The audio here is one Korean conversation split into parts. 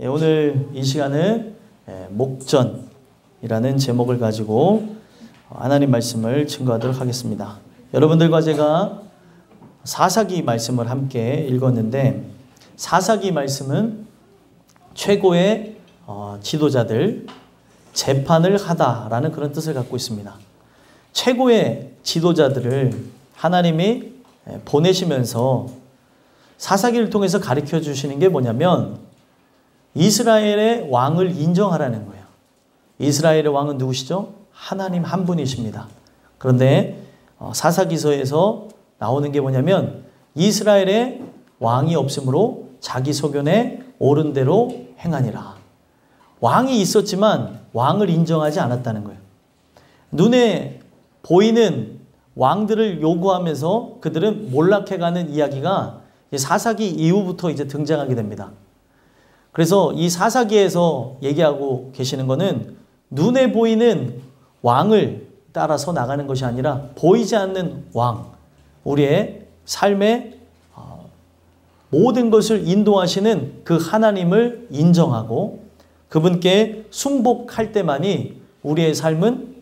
오늘 이 시간은 목전이라는 제목을 가지고 하나님 말씀을 증거하도록 하겠습니다. 여러분들과 제가 사사기 말씀을 함께 읽었는데, 사사기 말씀은 최고의 지도자들, 재판을 하다라는 그런 뜻을 갖고 있습니다. 최고의 지도자들을 하나님이 보내시면서 사사기를 통해서 가르쳐 주시는 게 뭐냐면 이스라엘의 왕을 인정하라는 거예요. 이스라엘의 왕은 누구시죠? 하나님 한 분이십니다. 그런데 사사기서에서 나오는 게 뭐냐면 이스라엘의 왕이 없으므로 자기 소견에 옳은 대로 행하니라. 왕이 있었지만 왕을 인정하지 않았다는 거예요. 눈에 보이는 왕들을 요구하면서 그들은 몰락해가는 이야기가 사사기 이후부터 이제 등장하게 됩니다. 그래서 이 사사기에서 얘기하고 계시는 거는 눈에 보이는 왕을 따라서 나가는 것이 아니라 보이지 않는 왕, 우리의 삶의 모든 것을 인도하시는 그 하나님을 인정하고 그분께 순복할 때만이 우리의 삶은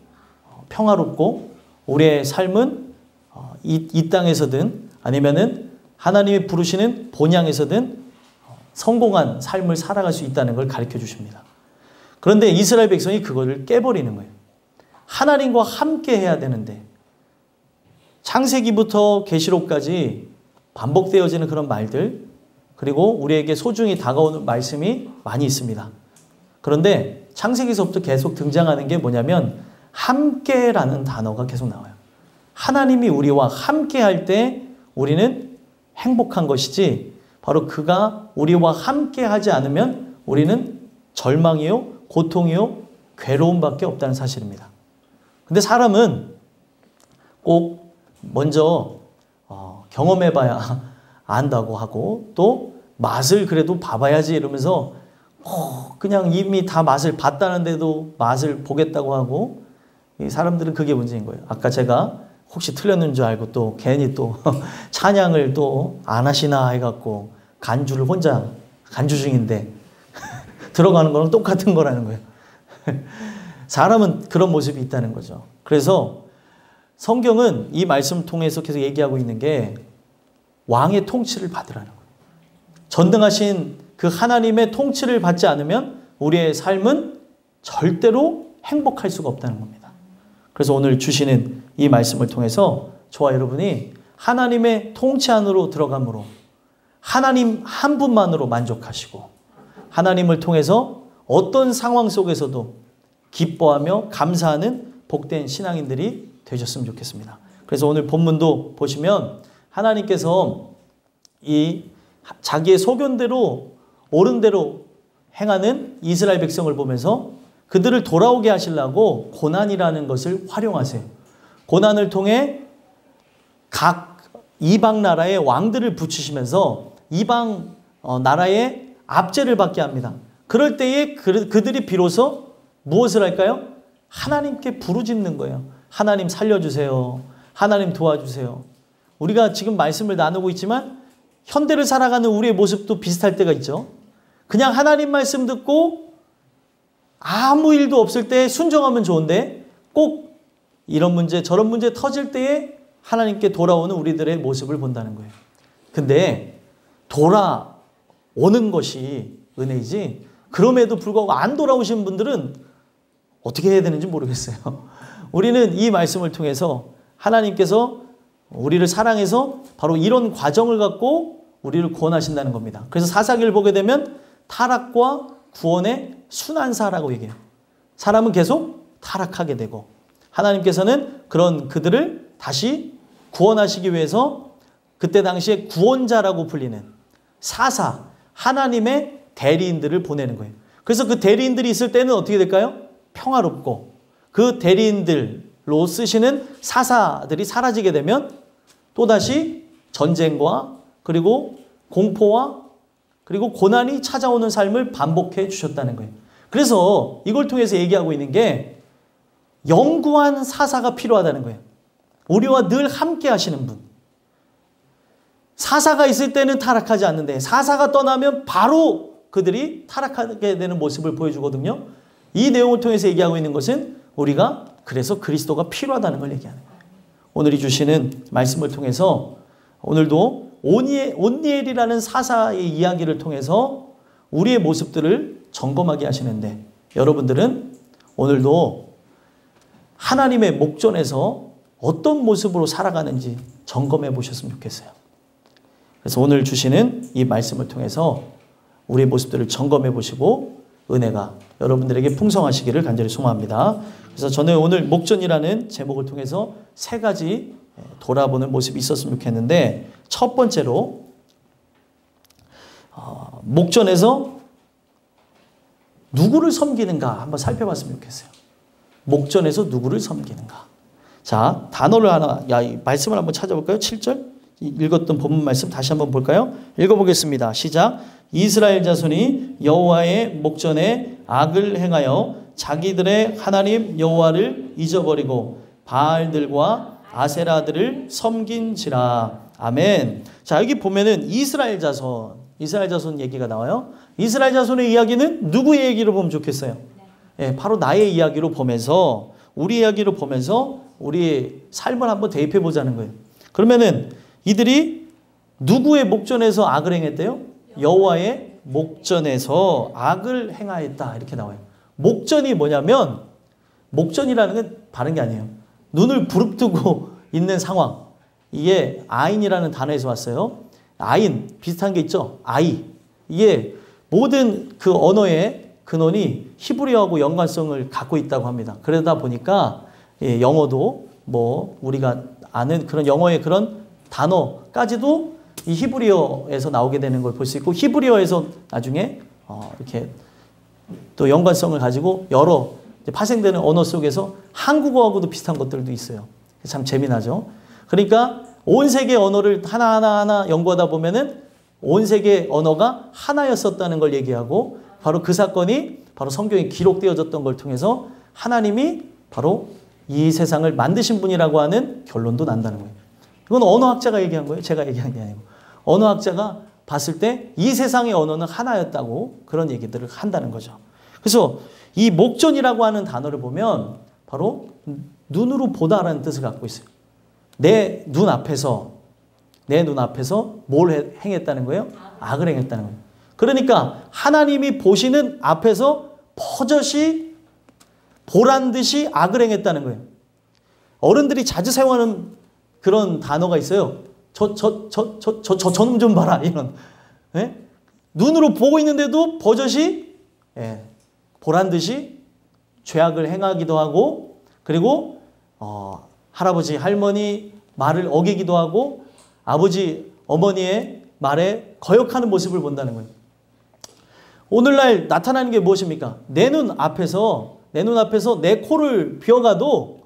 평화롭고 우리의 삶은 이 땅에서든 아니면은 하나님이 부르시는 본향에서든 성공한 삶을 살아갈 수 있다는 걸 가르쳐 주십니다. 그런데 이스라엘 백성이 그거를 깨버리는 거예요. 하나님과 함께 해야 되는데 창세기부터 계시록까지 반복되어지는 그런 말들, 그리고 우리에게 소중히 다가오는 말씀이 많이 있습니다. 그런데 창세기서부터 계속 등장하는 게 뭐냐면 함께라는 단어가 계속 나와요. 하나님이 우리와 함께 할 때 우리는 행복한 것이지, 바로 그가 우리와 함께 하지 않으면 우리는 절망이요, 고통이요, 괴로움밖에 없다는 사실입니다. 근데 사람은 꼭 먼저 경험해봐야 안다고 하고, 또 맛을 그래도 봐봐야지 이러면서 그냥 이미 다 맛을 봤다는데도 맛을 보겠다고 하고, 이 사람들은 그게 문제인 거예요. 아까 제가 혹시 틀렸는 줄 알고 또 괜히 또 찬양을 또 안 하시나 해갖고 간주를 혼자 간주 중인데 들어가는 거랑 똑같은 거라는 거예요. 사람은 그런 모습이 있다는 거죠. 그래서 성경은 이 말씀을 통해서 계속 얘기하고 있는 게 왕의 통치를 받으라는 거예요. 전능하신 그 하나님의 통치를 받지 않으면 우리의 삶은 절대로 행복할 수가 없다는 겁니다. 그래서 오늘 주시는 이 말씀을 통해서 저와 여러분이 하나님의 통치 안으로 들어감으로 하나님 한 분만으로 만족하시고 하나님을 통해서 어떤 상황 속에서도 기뻐하며 감사하는 복된 신앙인들이 되셨으면 좋겠습니다. 그래서 오늘 본문도 보시면 하나님께서 이 자기의 소견대로 옳은 대로 행하는 이스라엘 백성을 보면서 그들을 돌아오게 하시려고 고난이라는 것을 활용하세요. 고난을 통해 각 이방 나라의 왕들을 붙이시면서 이방 나라의 압제를 받게 합니다. 그럴 때에 그들이 비로소 무엇을 할까요? 하나님께 부르짖는 거예요. 하나님 살려주세요. 하나님 도와주세요. 우리가 지금 말씀을 나누고 있지만 현대를 살아가는 우리의 모습도 비슷할 때가 있죠. 그냥 하나님 말씀 듣고 아무 일도 없을 때 순종하면 좋은데 꼭 이런 문제 저런 문제 터질 때에 하나님께 돌아오는 우리들의 모습을 본다는 거예요. 근데 돌아오는 것이 은혜이지, 그럼에도 불구하고 안 돌아오신 분들은 어떻게 해야 되는지 모르겠어요. 우리는 이 말씀을 통해서 하나님께서 우리를 사랑해서 바로 이런 과정을 갖고 우리를 구원하신다는 겁니다. 그래서 사사기를 보게 되면 타락과 구원의 순환사라고 얘기해요. 사람은 계속 타락하게 되고 하나님께서는 그런 그들을 다시 구원하시기 위해서 그때 당시에 구원자라고 불리는 사사, 하나님의 대리인들을 보내는 거예요. 그래서 그 대리인들이 있을 때는 어떻게 될까요? 평화롭고, 그 대리인들로 쓰시는 사사들이 사라지게 되면 또다시 전쟁과 그리고 공포와 그리고 고난이 찾아오는 삶을 반복해 주셨다는 거예요. 그래서 이걸 통해서 얘기하고 있는 게 영구한 사사가 필요하다는 거예요. 우리와 늘 함께 하시는 분. 사사가 있을 때는 타락하지 않는데 사사가 떠나면 바로 그들이 타락하게 되는 모습을 보여주거든요. 이 내용을 통해서 얘기하고 있는 것은 우리가 그래서 그리스도가 필요하다는 걸 얘기하는 거예요. 오늘이 주시는 말씀을 통해서 오늘도 온니엘이라는 사사의 이야기를 통해서 우리의 모습들을 점검하게 하시는데 여러분들은 오늘도 하나님의 목전에서 어떤 모습으로 살아가는지 점검해 보셨으면 좋겠어요. 그래서 오늘 주시는 이 말씀을 통해서 우리의 모습들을 점검해 보시고 은혜가 여러분들에게 풍성하시기를 간절히 소망합니다. 그래서 저는 오늘 목전이라는 제목을 통해서 세 가지 돌아보는 모습이 있었으면 좋겠는데 첫 번째로 목전에서 누구를 섬기는가 한번 살펴봤으면 좋겠어요. 목전에서 누구를 섬기는가. 자, 단어를 하나, 말씀을 한번 찾아볼까요? 7절 읽었던 본문 말씀 다시 한번 볼까요? 읽어보겠습니다. 시작. 이스라엘 자손이 여호와의 목전에 악을 행하여 자기들의 하나님 여호와를 잊어버리고 바알들과 아세라들을 섬긴지라. 아멘. 자, 여기 보면은 이스라엘 자손 얘기가 나와요. 이스라엘 자손의 이야기는 누구의 얘기로 보면 좋겠어요? 예, 바로 나의 이야기로 보면서 우리 이야기로 보면서 우리의 삶을 한번 대입해 보자는 거예요. 그러면은 이들이 누구의 목전에서 악을 행했대요? 여호와의 목전에서 악을 행하였다 이렇게 나와요. 목전이 뭐냐면 목전이라는 건 다른 게 아니에요. 눈을 부릅뜨고 있는 상황. 이게 아인이라는 단어에서 왔어요. 아인 비슷한 게 있죠. 아이. 이게 모든 그 언어의 근원이 히브리어하고 연관성을 갖고 있다고 합니다. 그러다 보니까 영어도 뭐 우리가 아는 그런 영어의 그런 단어까지도 이 히브리어에서 나오게 되는 걸 볼 수 있고 히브리어에서 나중에 이렇게 또 연관성을 가지고 여러 파생되는 언어 속에서 한국어하고도 비슷한 것들도 있어요. 참 재미나죠. 그러니까 온 세계 언어를 하나하나 연구하다 보면은 온 세계 언어가 하나였었다는 걸 얘기하고 바로 그 사건이 바로 성경에 기록되어졌던 걸 통해서 하나님이 바로 이 세상을 만드신 분이라고 하는 결론도 난다는 거예요. 이건 언어학자가 얘기한 거예요. 제가 얘기한 게 아니고. 언어학자가 봤을 때 이 세상의 언어는 하나였다고 그런 얘기들을 한다는 거죠. 그래서 이 목전이라고 하는 단어를 보면 바로 눈으로 보다라는 뜻을 갖고 있어요. 내 눈 앞에서 뭘 행했다는 거예요? 악을 행했다는 거예요. 그러니까 하나님이 보시는 앞에서 버젓이 보란 듯이 악을 행했다는 거예요. 어른들이 자주 사용하는 그런 단어가 있어요. 저놈 좀 봐라 이런. 예? 눈으로 보고 있는데도 버젓이 보란 듯이 죄악을 행하기도 하고 그리고 할아버지 할머니 말을 어기기도 하고 아버지 어머니의 말에 거역하는 모습을 본다는 거예요. 오늘날 나타나는 게 무엇입니까? 내 눈 앞에서 내 코를 비어가도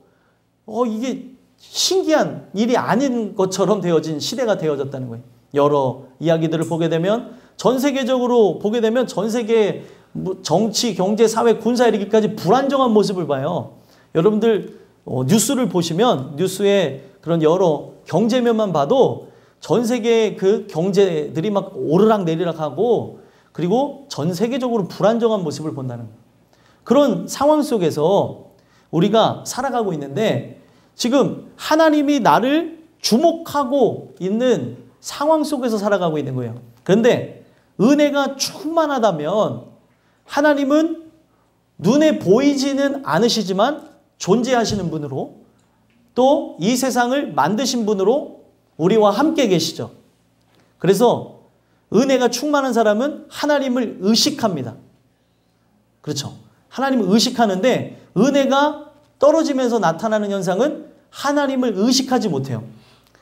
이게 신기한 일이 아닌 것처럼 되어진 시대가 되어졌다는 거예요. 여러 이야기들을 보게 되면 전 세계적으로 보게 되면 전 세계 정치, 경제, 사회, 군사 이르기까지 불안정한 모습을 봐요. 여러분들 뉴스를 보시면 뉴스의 그런 여러 경제면만 봐도 전 세계의 그 경제들이 막 오르락 내리락 하고 그리고 전 세계적으로 불안정한 모습을 본다는 거예요. 그런 상황 속에서 우리가 살아가고 있는데 지금 하나님이 나를 주목하고 있는 상황 속에서 살아가고 있는 거예요. 그런데 은혜가 충만하다면 하나님은 눈에 보이지는 않으시지만 존재하시는 분으로 또 이 세상을 만드신 분으로 우리와 함께 계시죠. 그래서 은혜가 충만한 사람은 하나님을 의식합니다. 그렇죠. 하나님을 의식하는데 은혜가 떨어지면서 나타나는 현상은 하나님을 의식하지 못해요.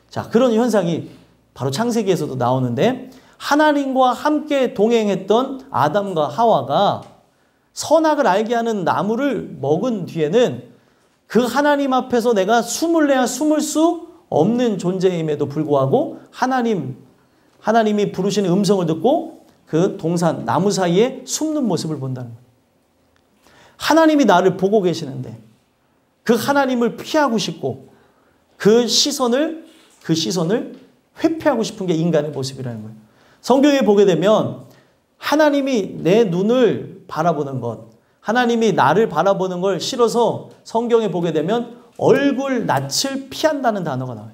자, 그런 현상이 바로 창세기에서도 나오는데 하나님과 함께 동행했던 아담과 하와가 선악을 알게 하는 나무를 먹은 뒤에는 그 하나님 앞에서 내가 숨을 내야 숨을 수 없는 존재임에도 불구하고 하나님이 부르시는 음성을 듣고 그 동산 나무 사이에 숨는 모습을 본다는 거예요. 하나님이 나를 보고 계시는데 그 하나님을 피하고 싶고 그 시선을 회피하고 싶은 게 인간의 모습이라는 거예요. 성경에 보게 되면 하나님이 내 눈을 바라보는 것, 하나님이 나를 바라보는 걸 싫어서 성경에 보게 되면 얼굴 낯을 피한다는 단어가 나와요.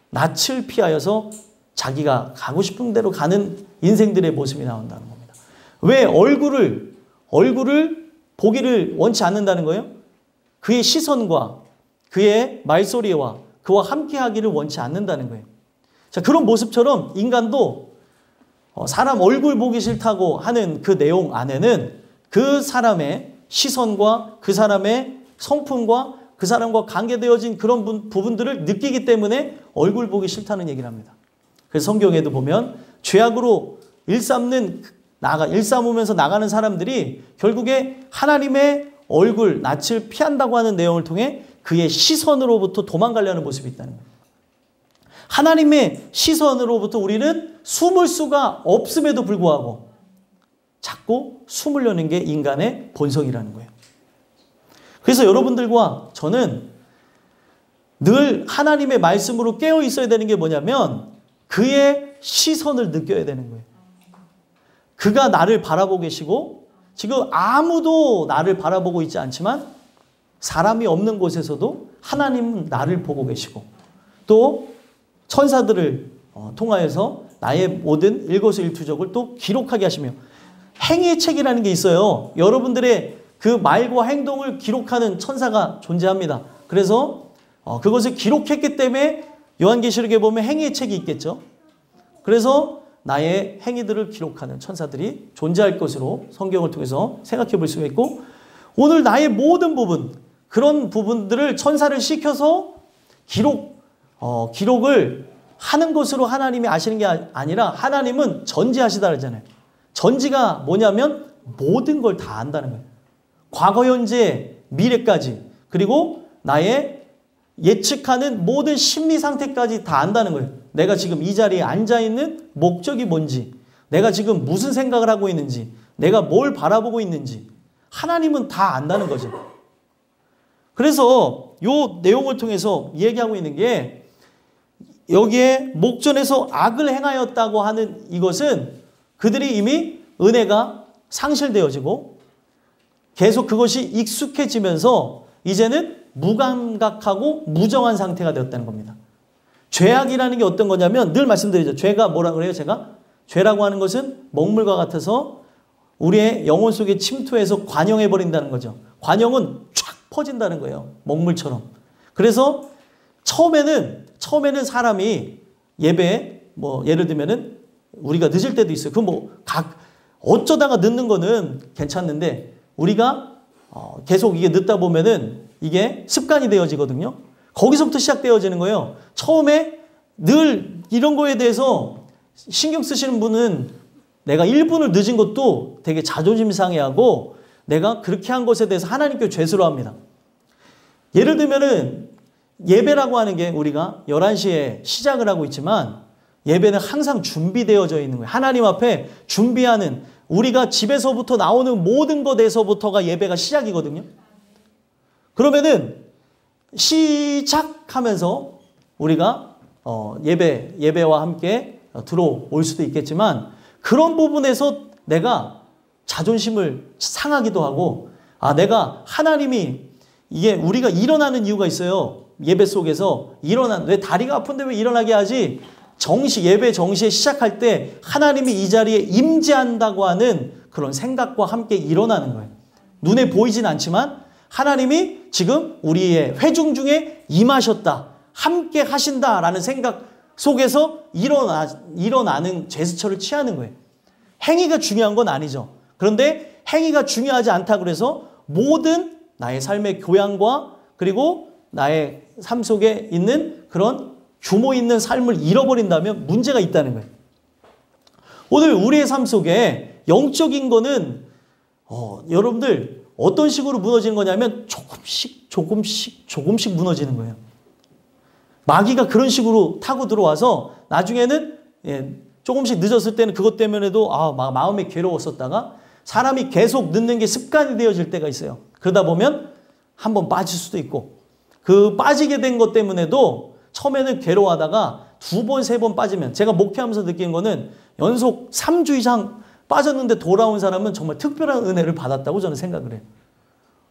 낯을 피하여서 자기가 가고 싶은 대로 가는 인생들의 모습이 나온다는 겁니다. 왜 얼굴을 보기를 원치 않는다는 거예요? 그의 시선과 그의 말소리와 그와 함께하기를 원치 않는다는 거예요. 자, 그런 모습처럼 인간도 사람 얼굴 보기 싫다고 하는 그 내용 안에는 그 사람의 시선과 그 사람의 성품과 그 사람과 관계되어진 그런 부분들을 느끼기 때문에 얼굴 보기 싫다는 얘기를 합니다. 그래서 성경에도 보면 죄악으로 일삼으면서 나가는 사람들이 결국에 하나님의 얼굴, 낯을 피한다고 하는 내용을 통해 그의 시선으로부터 도망가려는 모습이 있다는 거예요. 하나님의 시선으로부터 우리는 숨을 수가 없음에도 불구하고 자꾸 숨으려는 게 인간의 본성이라는 거예요. 그래서 여러분들과 저는 늘 하나님의 말씀으로 깨어 있어야 되는 게 뭐냐면 그의 시선을 느껴야 되는 거예요. 그가 나를 바라보고 계시고 지금 아무도 나를 바라보고 있지 않지만 사람이 없는 곳에서도 하나님은 나를 보고 계시고 또 천사들을 통하여서 나의 모든 일거수일투족을 또 기록하게 하시며 행위의 책이라는 게 있어요. 여러분들의 그 말과 행동을 기록하는 천사가 존재합니다. 그래서 그것을 기록했기 때문에 요한계시록에 보면 행위의 책이 있겠죠. 그래서 나의 행위들을 기록하는 천사들이 존재할 것으로 성경을 통해서 생각해 볼 수가 있고 오늘 나의 모든 부분 그런 부분들을 천사를 시켜서 기록을 하는 것으로 하나님이 아시는 게 아니라 하나님은 전지하시다 그러잖아요. 전지가 뭐냐면 모든 걸 다 안다는 거예요. 과거, 현재, 미래까지 그리고 나의 예측하는 모든 심리 상태까지 다 안다는 거예요. 내가 지금 이 자리에 앉아있는 목적이 뭔지 내가 지금 무슨 생각을 하고 있는지 내가 뭘 바라보고 있는지 하나님은 다 안다는 거죠. 그래서 이 내용을 통해서 얘기하고 있는 게 여기에 목전에서 악을 행하였다고 하는 이것은 그들이 이미 은혜가 상실되어지고 계속 그것이 익숙해지면서 이제는 무감각하고 무정한 상태가 되었다는 겁니다. 죄악이라는 게 어떤 거냐면 늘 말씀드리죠. 죄가 뭐라 그래요? 죄라고 하는 것은 먹물과 같아서 우리의 영혼 속에 침투해서 관영해버린다는 거죠. 관영은 쫙 퍼진다는 거예요. 먹물처럼. 그래서 처음에는 사람이 예배 예를 들면은 우리가 늦을 때도 있어요. 어쩌다가 늦는 거는 괜찮는데 우리가 계속 이게 늦다 보면은 이게 습관이 되어지거든요. 거기서부터 시작되어지는 거예요. 처음에 늘 이런 거에 대해서 신경 쓰시는 분은 내가 1분을 늦은 것도 되게 자존심 상해하고 내가 그렇게 한 것에 대해서 하나님께 죄스러워합니다. 예를 들면은 예배라고 하는 게 우리가 11시에 시작을 하고 있지만 예배는 항상 준비되어져 있는 거예요. 하나님 앞에 준비하는 우리가 집에서부터 나오는 모든 것에서부터가 예배가 시작이거든요. 그러면은 시작하면서 우리가 예배와 함께 들어올 수도 있겠지만 그런 부분에서 내가 자존심을 상하기도 하고 내가 하나님이 이게 우리가 일어나는 이유가 있어요. 예배 속에서 왜 다리가 아픈데 왜 일어나게 하지? 예배 정시에 시작할 때 하나님이 이 자리에 임재한다고 하는 그런 생각과 함께 일어나는 거예요. 눈에 보이진 않지만 하나님이 지금 우리의 회중 중에 임하셨다. 함께 하신다라는 생각 속에서 일어나는 제스처를 취하는 거예요. 행위가 중요한 건 아니죠. 그런데 행위가 중요하지 않다고 해서 모든 나의 삶의 교양과 그리고 나의 삶 속에 있는 그런 규모 있는 삶을 잃어버린다면 문제가 있다는 거예요. 오늘 우리의 삶 속에 영적인 거는 여러분들 어떤 식으로 무너지는 거냐면 조금씩 무너지는 거예요. 마귀가 그런 식으로 타고 들어와서 나중에는 조금씩 늦었을 때는 그것 때문에도 마음이 괴로웠었다가 사람이 계속 늦는 게 습관이 되어질 때가 있어요. 그러다 보면 한번 빠질 수도 있고 그 빠지게 된 것 때문에도 처음에는 괴로워하다가 2번, 3번 빠지면 제가 목회하면서 느끼는 거는 연속 3주 이상 빠졌는데 돌아온 사람은 정말 특별한 은혜를 받았다고 저는 생각을 해요.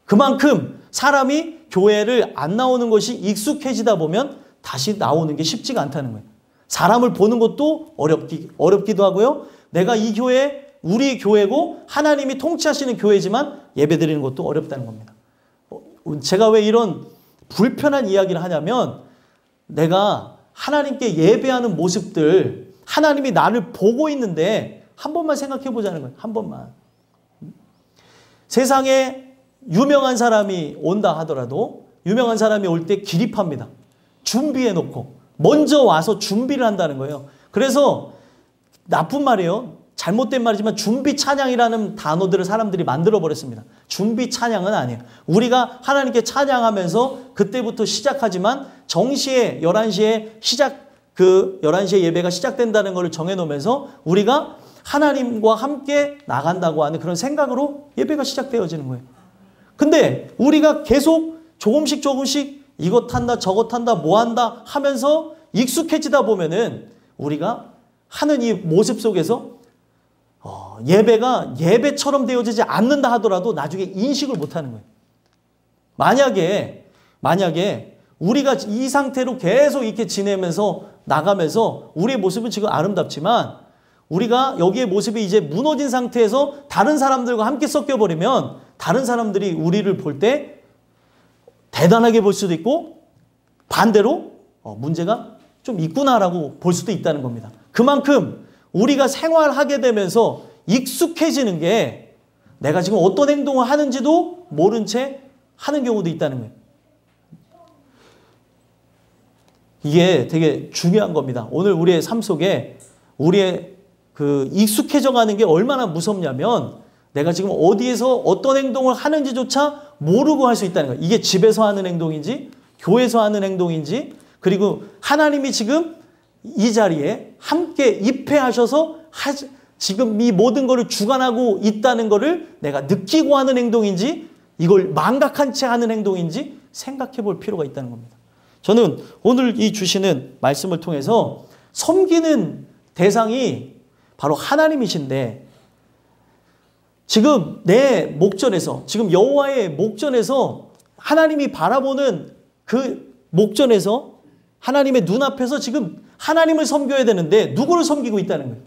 그만큼 사람이 교회를 안 나오는 것이 익숙해지다 보면 다시 나오는 게 쉽지가 않다는 거예요. 사람을 보는 것도 어렵기도 하고요. 내가 이 교회, 우리 교회고 하나님이 통치하시는 교회지만 예배드리는 것도 어렵다는 겁니다. 제가 왜 이런 불편한 이야기를 하냐면 내가 하나님께 예배하는 모습들, 하나님이 나를 보고 있는데 한 번만 생각해 보자는 거예요. 한 번만. 세상에 유명한 사람이 온다 하더라도 유명한 사람이 올 때 기립합니다. 준비해 놓고 먼저 와서 준비를 한다는 거예요. 그래서 나쁜 말이에요. 잘못된 말이지만 준비 찬양이라는 단어들을 사람들이 만들어 버렸습니다. 준비 찬양은 아니에요. 우리가 하나님께 찬양하면서 그때부터 시작하지만 정시에 11시에 11시에 예배가 시작된다는 것을 정해 놓으면서 우리가 하나님과 함께 나간다고 하는 그런 생각으로 예배가 시작되어지는 거예요. 근데 우리가 계속 조금씩 이것 한다 저것 한다 뭐 한다 하면서 익숙해지다 보면은 우리가 하는 이 모습 속에서 예배가 예배처럼 되어지지 않는다 하더라도 나중에 인식을 못하는 거예요. 만약에 우리가 이 상태로 계속 이렇게 지내면서 나가면서 우리의 모습은 지금 아름답지만 우리가 여기에 모습이 이제 무너진 상태에서 다른 사람들과 함께 섞여버리면 다른 사람들이 우리를 볼 때 대단하게 볼 수도 있고 반대로 문제가 좀 있구나라고 볼 수도 있다는 겁니다. 그만큼 우리가 생활하게 되면서 익숙해지는 게 내가 지금 어떤 행동을 하는지도 모른 채 하는 경우도 있다는 거예요. 이게 되게 중요한 겁니다. 오늘 우리의 삶 속에 우리의 그 익숙해져 가는 게 얼마나 무섭냐면 내가 지금 어디에서 어떤 행동을 하는지조차 모르고 할 수 있다는 거예요. 이게 집에서 하는 행동인지 교회에서 하는 행동인지 그리고 하나님이 지금 이 자리에 함께 입회하셔서 지금 이 모든 것을 주관하고 있다는 것을 내가 느끼고 하는 행동인지 이걸 망각한 채 하는 행동인지 생각해 볼 필요가 있다는 겁니다. 저는 오늘 이 주시는 말씀을 통해서 섬기는 대상이 바로 하나님이신데 지금 내 목전에서 지금 여호와의 목전에서 하나님이 바라보는 그 목전에서 하나님의 눈앞에서 지금 하나님을 섬겨야 되는데 누구를 섬기고 있다는 거예요.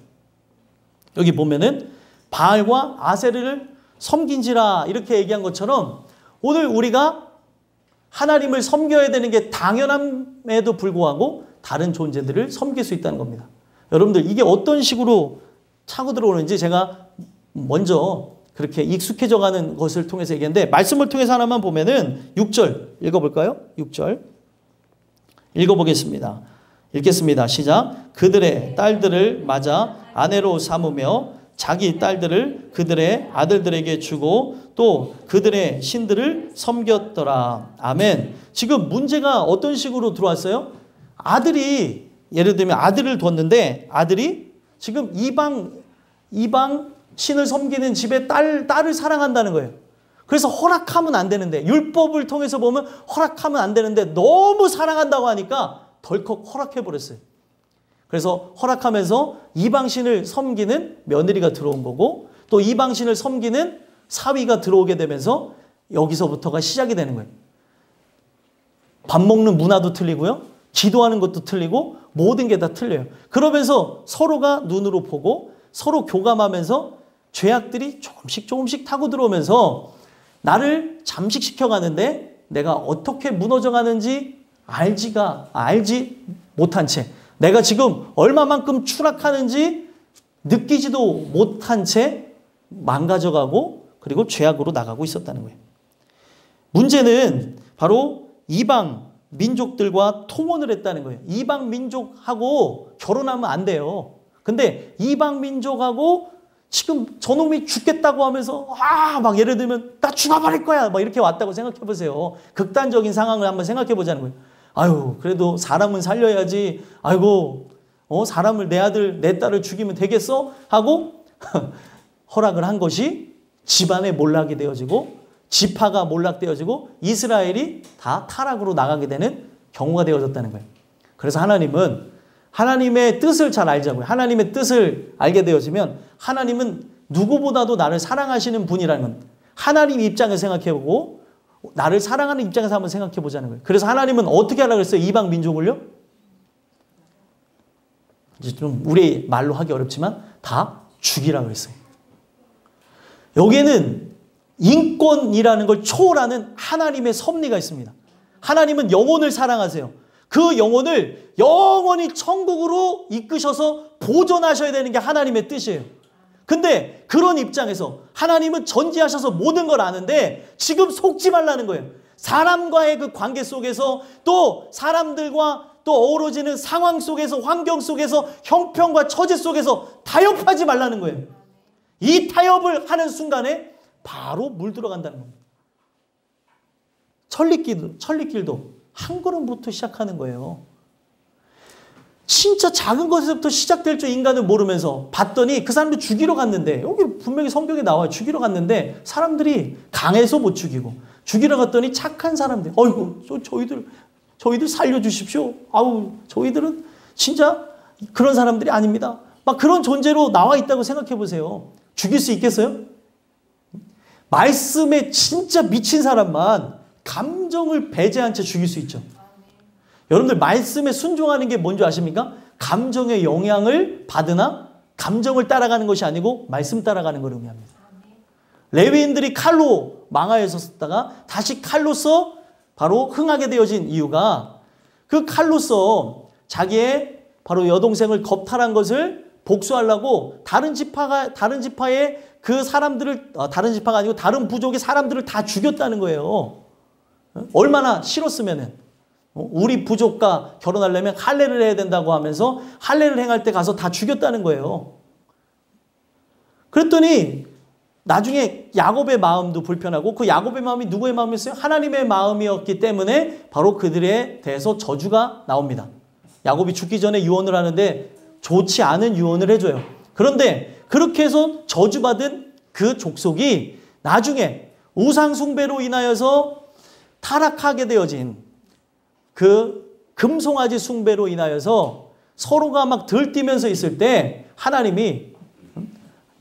여기 보면은 바알과 아세르를 섬긴지라 이렇게 얘기한 것처럼 오늘 우리가 하나님을 섬겨야 되는 게 당연함에도 불구하고 다른 존재들을 섬길 수 있다는 겁니다. 여러분들 이게 어떤 식으로 차고 들어오는지 제가 먼저 그렇게 익숙해져 가는 것을 통해서 얘기했는데 말씀을 통해서 하나만 보면은 6절 읽어볼까요? 6절 읽어보겠습니다. 읽겠습니다. 시작. 그들의 딸들을 맞아 아내로 삼으며 자기 딸들을 그들의 아들들에게 주고 또 그들의 신들을 섬겼더라. 아멘. 지금 문제가 어떤 식으로 들어왔어요? 아들이 예를 들면 아들을 뒀는데 아들이 지금 이방 신을 섬기는 집에 딸을 사랑한다는 거예요. 그래서 허락하면 안 되는데 율법을 통해서 보면 허락하면 안 되는데 너무 사랑한다고 하니까 덜컥 허락해버렸어요. 그래서 허락하면서 이방신을 섬기는 며느리가 들어온 거고 또 이방신을 섬기는 사위가 들어오게 되면서 여기서부터가 시작이 되는 거예요. 밥 먹는 문화도 틀리고요. 기도하는 것도 틀리고 모든 게 다 틀려요. 그러면서 서로가 눈으로 보고 서로 교감하면서 죄악들이 조금씩 타고 들어오면서 나를 잠식시켜 가는데 내가 어떻게 무너져 가는지 알지 못한 채 내가 지금 얼마만큼 추락하는지 느끼지도 못한 채 망가져가고 그리고 죄악으로 나가고 있었다는 거예요. 문제는 바로 이방 민족들과 통혼을 했다는 거예요. 이방 민족하고 결혼하면 안 돼요. 근데 이방 민족하고 지금 저놈이 죽겠다고 하면서 막 예를 들면 나 죽어버릴 거야 막 이렇게 왔다고 생각해 보세요. 극단적인 상황을 한번 생각해 보자는 거예요. 아유 그래도 사람은 살려야지. 아이고 사람을 내 아들 내 딸을 죽이면 되겠어? 하고 허락을 한 것이 집안에 몰락이 되어지고 지파가 몰락되어지고 이스라엘이 다 타락으로 나가게 되는 경우가 되어졌다는 거예요. 그래서 하나님은 하나님의 뜻을 잘 알자고요. 하나님의 뜻을 알게 되어지면 하나님은 누구보다도 나를 사랑하시는 분이라는 건 하나님 입장에서 생각해보고 나를 사랑하는 입장에서 한번 생각해보자는 거예요. 그래서 하나님은 어떻게 하려고 했어요? 이방 민족을요? 이제 좀 우리 말로 하기 어렵지만 다 죽이라고 했어요. 여기에는 인권이라는 걸 초월하는 하나님의 섭리가 있습니다. 하나님은 영혼을 사랑하세요. 그 영혼을 영원히 천국으로 이끄셔서 보존하셔야 되는 게 하나님의 뜻이에요. 근데 그런 입장에서 하나님은 전지하셔서 모든 걸 아는데 지금 속지 말라는 거예요. 사람과의 그 관계 속에서 또 사람들과 또 어우러지는 상황 속에서 환경 속에서 형편과 처지 속에서 타협하지 말라는 거예요. 이 타협을 하는 순간에 바로 물 들어간다는 겁니다. 천리길도 한 걸음부터 시작하는 거예요. 진짜 작은 것에서부터 시작될 줄 인간을 모르면서 봤더니 그 사람들 죽이러 갔는데 여기 분명히 성경에 나와요. 죽이러 갔는데 사람들이 강해서 못 죽이고 죽이러 갔더니 착한 사람들 어이구 저희들 살려주십시오. 아우 저희들은 진짜 그런 사람들이 아닙니다. 막 그런 존재로 나와 있다고 생각해 보세요. 죽일 수 있겠어요? 말씀에 진짜 미친 사람만 감정을 배제한 채 죽일 수 있죠. 여러분들 말씀에 순종하는 게 뭔지 아십니까? 감정의 영향을 받으나 감정을 따라가는 것이 아니고 말씀 따라가는 걸 의미합니다. 레위인들이 칼로 망하여서 썼다가 다시 칼로서 바로 흥하게 되어진 이유가 그 칼로서 자기의 바로 여동생을 겁탈한 것을 복수하려고 다른 지파의 그 사람들을 다른 지파가 아니고 다른 부족의 사람들을 다 죽였다는 거예요. 얼마나 싫었으면은 우리 부족과 결혼하려면 할례를 해야 된다고 하면서 할례를 행할 때 가서 다 죽였다는 거예요. 그랬더니 나중에 야곱의 마음도 불편하고 그 야곱의 마음이 누구의 마음이었어요? 하나님의 마음이었기 때문에 바로 그들에 대해서 저주가 나옵니다. 야곱이 죽기 전에 유언을 하는데 좋지 않은 유언을 해줘요. 그런데 그렇게 해서 저주받은 그 족속이 나중에 우상숭배로 인하여서 타락하게 되어진 그 금송아지 숭배로 인하여서 서로가 막 들뛰면서 있을 때 하나님이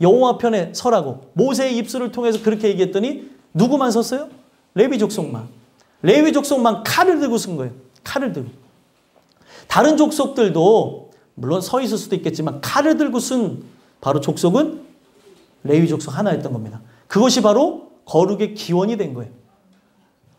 여호와 편에 서라고 모세의 입술을 통해서 그렇게 얘기했더니 누구만 섰어요? 레위 족속만. 레위 족속만 칼을 들고 쓴 거예요. 칼을 들고. 다른 족속들도 물론 서 있을 수도 있겠지만 칼을 들고 쓴 바로 족속은 레위 족속 하나였던 겁니다. 그것이 바로 거룩의 기원이 된 거예요.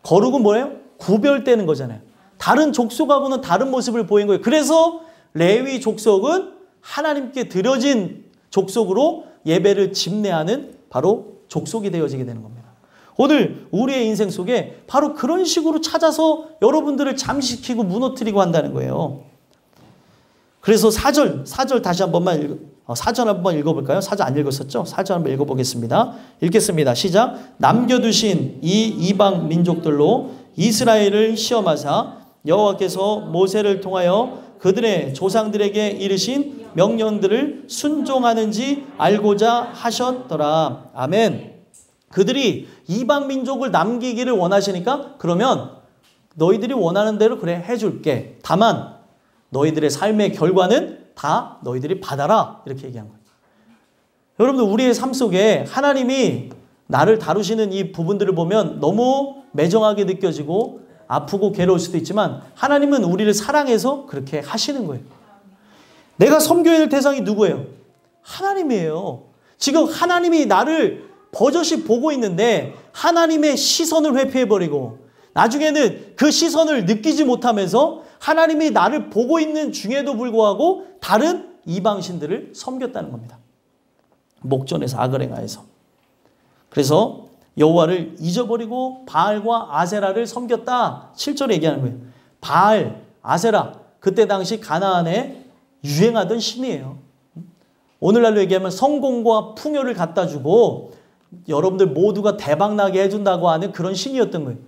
거룩은 뭐예요? 구별되는 거잖아요. 다른 족속하고는 다른 모습을 보인 거예요. 그래서 레위 족속은 하나님께 드려진 족속으로 예배를 집례하는 바로 족속이 되어지게 되는 겁니다. 오늘 우리의 인생 속에 바로 그런 식으로 찾아서 여러분들을 잠식시키고 무너뜨리고 한다는 거예요. 그래서 4절 다시 한 번만 4절 한번 읽어볼까요? 4절 안 읽었었죠? 4절 한번 읽어보겠습니다. 읽겠습니다. 시작. 남겨두신 이 이방 민족들로 이스라엘을 시험하사 여호와께서 모세를 통하여 그들의 조상들에게 이르신 명령들을 순종하는지 알고자 하셨더라. 아멘. 그들이 이방 민족을 남기기를 원하시니까 그러면 너희들이 원하는 대로 그래 해줄게. 다만 너희들의 삶의 결과는 다 너희들이 받아라. 이렇게 얘기한 거예요. 여러분들 우리의 삶 속에 하나님이 나를 다루시는 이 부분들을 보면 너무 매정하게 느껴지고 아프고 괴로울 수도 있지만 하나님은 우리를 사랑해서 그렇게 하시는 거예요. 내가 섬겨야 될 대상이 누구예요? 하나님이에요. 지금 하나님이 나를 버젓이 보고 있는데 하나님의 시선을 회피해버리고 나중에는 그 시선을 느끼지 못하면서 하나님이 나를 보고 있는 중에도 불구하고 다른 이방신들을 섬겼다는 겁니다. 목전에서 아그레가에서. 그래서 여호와를 잊어버리고 바알과 아세라를 섬겼다. 7절에 얘기하는 거예요. 바알, 아세라 그때 당시 가나안에 유행하던 신이에요. 오늘날로 얘기하면 성공과 풍요를 갖다 주고 여러분들 모두가 대박나게 해준다고 하는 그런 신이었던 거예요.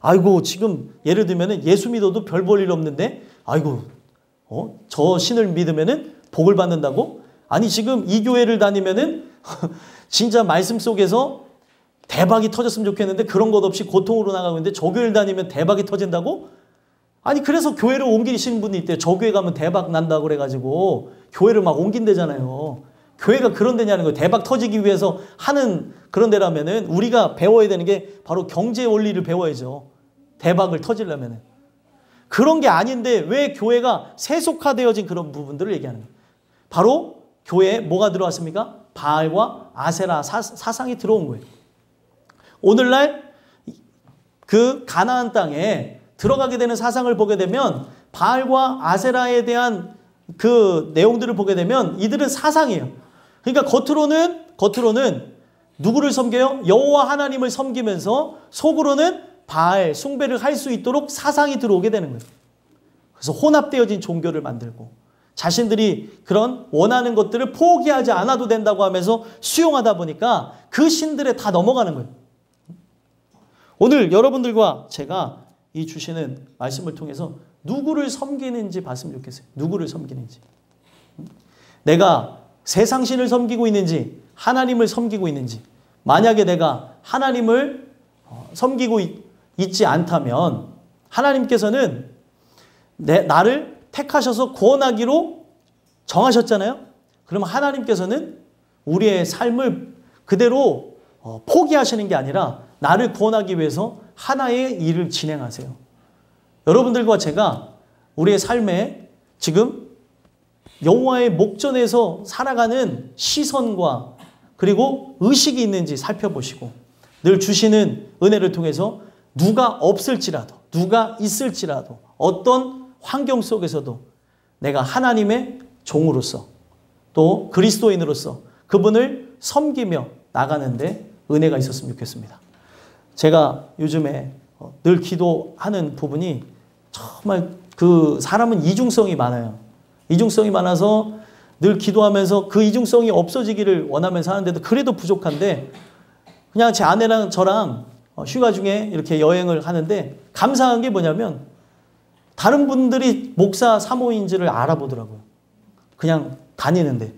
아이고 지금 예를 들면 예수 믿어도 별 볼 일 없는데 아이고 저 신을 믿으면 복을 받는다고? 아니 지금 이 교회를 다니면은 진짜 말씀 속에서 대박이 터졌으면 좋겠는데 그런 것 없이 고통으로 나가고 있는데 저 교회를 다니면 대박이 터진다고? 아니 그래서 교회를 옮기시는 분이 있대요. 저 교회 가면 대박 난다고 그래가지고 교회를 막 옮긴대잖아요. 교회가 그런 데냐는 거예요. 대박 터지기 위해서 하는 그런 데라면은 우리가 배워야 되는 게 바로 경제 원리를 배워야죠. 대박을 터지려면은. 그런 게 아닌데 왜 교회가 세속화되어진 그런 부분들을 얘기하는 거예요. 바로 교회에 뭐가 들어왔습니까? 바알과 아세라 사상이 들어온 거예요. 오늘날 그 가나안 땅에 들어가게 되는 사상을 보게 되면 바알과 아세라에 대한 그 내용들을 보게 되면 이들은 사상이에요. 그러니까 겉으로는 누구를 섬겨요? 여호와 하나님을 섬기면서 속으로는 바알 숭배를 할 수 있도록 사상이 들어오게 되는 거예요. 그래서 혼합되어진 종교를 만들고 자신들이 그런 원하는 것들을 포기하지 않아도 된다고 하면서 수용하다 보니까 그 신들에 다 넘어가는 거예요. 오늘 여러분들과 제가 이 주시는 말씀을 통해서 누구를 섬기는지 봤으면 좋겠어요. 누구를 섬기는지. 내가 세상신을 섬기고 있는지 하나님을 섬기고 있는지. 만약에 내가 하나님을 섬기고 있지 않다면 하나님께서는 나를 택하셔서 구원하기로 정하셨잖아요. 그럼 하나님께서는 우리의 삶을 그대로 포기하시는 게 아니라 나를 구원하기 위해서 하나의 일을 진행하세요. 여러분들과 제가 우리의 삶에 지금 여호와의 목전에서 살아가는 시선과 그리고 의식이 있는지 살펴보시고 늘 주시는 은혜를 통해서 누가 없을지라도 누가 있을지라도 어떤 환경 속에서도 내가 하나님의 종으로서 또 그리스도인으로서 그분을 섬기며 나가는데 은혜가 있었으면 좋겠습니다. 제가 요즘에 늘 기도하는 부분이 정말 그 사람은 이중성이 많아요. 이중성이 많아서 늘 기도하면서 그 이중성이 없어지기를 원하면서 하는데도 그래도 부족한데 그냥 제 아내랑 저랑 휴가 중에 이렇게 여행을 하는데 감사한 게 뭐냐면 다른 분들이 목사 사모인지를 알아보더라고요. 그냥 다니는데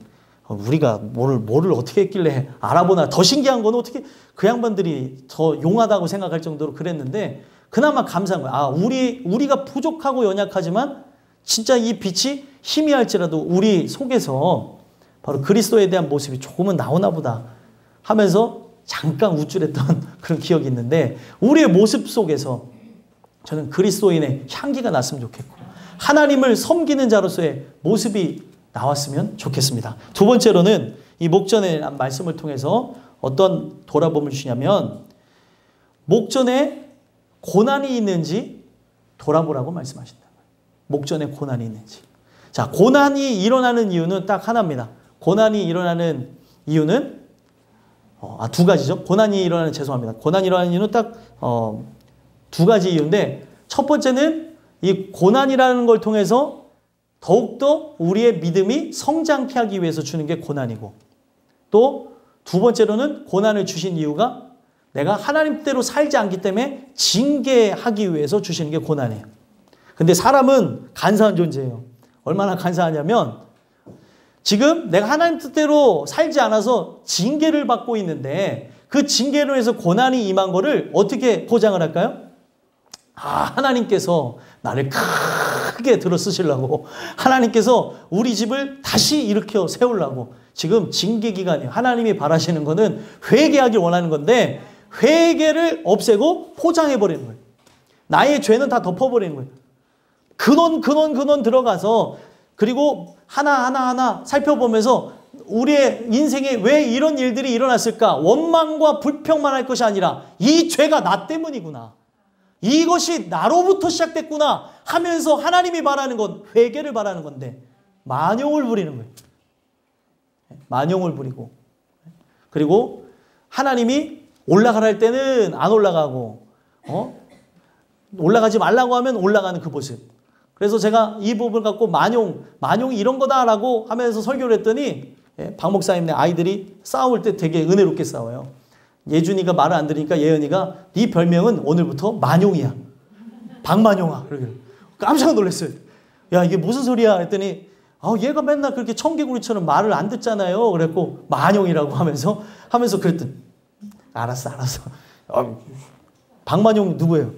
우리가 뭐를 어떻게 했길래 알아보나. 더 신기한 건 어떻게 그 양반들이 더 용하다고 생각할 정도로 그랬는데 그나마 감사한 거예요. 아, 우리가 부족하고 연약하지만 진짜 이 빛이 희미할지라도 우리 속에서 바로 그리스도에 대한 모습이 조금은 나오나 보다 하면서 잠깐 우쭐했던 그런 기억이 있는데 우리의 모습 속에서 저는 그리스도인의 향기가 났으면 좋겠고 하나님을 섬기는 자로서의 모습이 나왔으면 좋겠습니다. 두 번째로는 이 목전의 말씀을 통해서 어떤 돌아봄을 주냐면 목전에 고난이 있는지 돌아보라고 말씀하신다. 목전에 고난이 있는지. 자, 고난이 일어나는 이유는 딱 하나입니다. 고난이 일어나는 이유는 두 가지죠. 고난이 일어나는 이유는 딱 두 가지 이유인데 첫 번째는 이 고난이라는 걸 통해서 더욱더 우리의 믿음이 성장케 하기 위해서 주는 게 고난이고 또 두 번째로는 고난을 주신 이유가 내가 하나님대로 살지 않기 때문에 징계하기 위해서 주시는 게 고난이에요. 근데 사람은 간사한 존재예요. 얼마나 간사하냐면 지금 내가 하나님 뜻대로 살지 않아서 징계를 받고 있는데 그 징계로 해서 고난이 임한 거를 어떻게 포장을 할까요? 하나님께서 나를 크게 들어 쓰시려고 하나님께서 우리 집을 다시 일으켜 세우려고 지금 징계 기간이에요. 하나님이 바라시는 거는 회개하길 원하는 건데 회개를 없애고 포장해버리는 거예요. 나의 죄는 다 덮어버리는 거예요. 근원 들어가서 그리고 하나하나 살펴보면서 우리의 인생에 왜 이런 일들이 일어났을까? 원망과 불평만 할 것이 아니라 이 죄가 나 때문이구나. 이것이 나로부터 시작됐구나 하면서 하나님이 바라는 건 회개를 바라는 건데 만용을 부리는 거예요. 만용을 부리고 그리고 하나님이 올라가라 할 때는 안 올라가고 올라가지 말라고 하면 올라가는 그 모습. 그래서 제가 이 부분을 갖고 만용이 이런 거다라고 하면서 설교를 했더니 박 목사님네 아이들이 싸울 때 되게 은혜롭게 싸워요. 예준이가 말을 안 들으니까 예은이가 네 별명은 오늘부터 만용이야. 박만용아. 깜짝 놀랐어요. 야 이게 무슨 소리야 했더니 얘가 맨날 그렇게 청개구리처럼 말을 안 듣잖아요. 그랬고 만용이라고 하면서 그랬더니 알았어. 박만용 누구예요?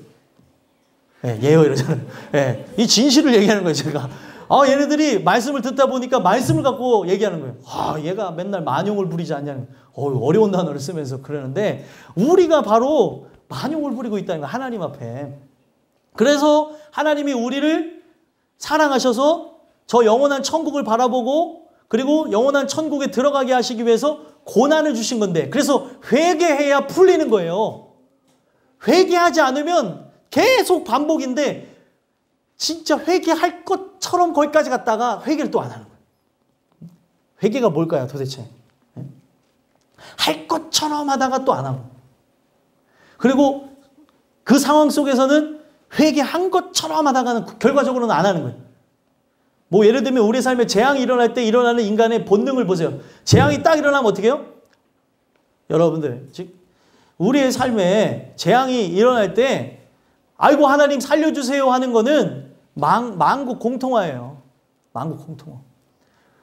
예요 이러잖아요. 이 진실을 얘기하는 거예요 제가. 얘네들이 말씀을 듣다 보니까 말씀을 갖고 얘기하는 거예요. 얘가 맨날 만용을 부리지 않냐는 어려운 단어를 쓰면서 그러는데 우리가 바로 만용을 부리고 있다는 거예요. 하나님 앞에. 그래서 하나님이 우리를 사랑하셔서 저 영원한 천국을 바라보고 그리고 영원한 천국에 들어가게 하시기 위해서 고난을 주신 건데 그래서 회개해야 풀리는 거예요. 회개하지 않으면 계속 반복인데 진짜 회개할 것처럼 거기까지 갔다가 회개를 또 안 하는 거예요. 회개가 뭘까요 도대체? 할 것처럼 하다가 또 안 하고 그리고 그 상황 속에서는 회개한 것처럼 하다가는 결과적으로는 안 하는 거예요. 뭐 예를 들면 우리 삶에 재앙이 일어날 때 일어나는 인간의 본능을 보세요. 재앙이 딱 일어나면 어떻게 해요? 여러분들 즉 우리의 삶에 재앙이 일어날 때 아이고 하나님 살려주세요 하는 거는 만국 공통화예요. 만국 공통화.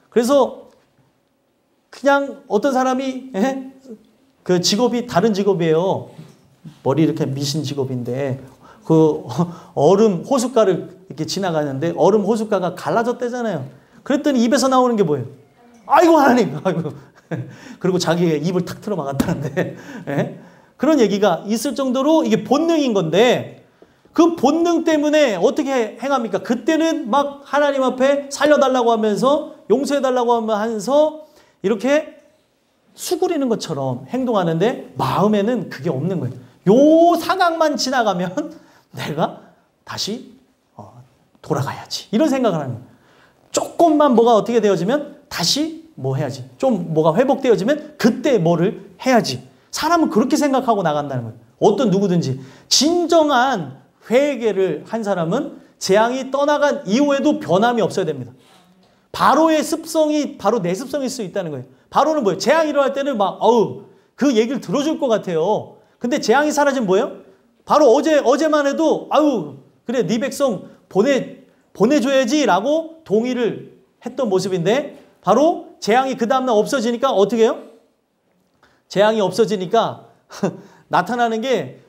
그래서 그냥 어떤 사람이 그 직업이 다른 직업이에요. 머리 이렇게 미신 직업인데 그 얼음 호숫가를 이렇게 지나가는데 얼음 호숫가가 갈라졌대잖아요. 그랬더니 입에서 나오는 게 뭐예요? 아이고 하나님. 아이고. 그리고 자기의 입을 탁 틀어 막았다는데 그런 얘기가 있을 정도로 이게 본능인 건데 그 본능 때문에 어떻게 행합니까? 그때는 막 하나님 앞에 살려달라고 하면서 용서해달라고 하면서 이렇게 수그리는 것처럼 행동하는데 마음에는 그게 없는 거예요. 요 상황만 지나가면 내가 다시 돌아가야지. 이런 생각을 하는 거예요. 조금만 뭐가 어떻게 되어지면 다시 뭐 해야지. 좀 뭐가 회복되어지면 그때 뭐를 해야지. 사람은 그렇게 생각하고 나간다는 거예요. 어떤 누구든지. 진정한 회개를 한 사람은 재앙이 떠나간 이후에도 변함이 없어야 됩니다. 바로의 습성이 바로 내 습성일 수 있다는 거예요. 바로는 뭐예요? 재앙이 일어날 때는 막 그 얘기를 들어줄 것 같아요. 근데 재앙이 사라지면 뭐예요? 바로 어제만 해도 그래 네 백성 보내줘야지 라고 동의를 했던 모습인데 바로 재앙이 그 다음날 없어지니까 어떻게 해요? 재앙이 없어지니까 나타나는 게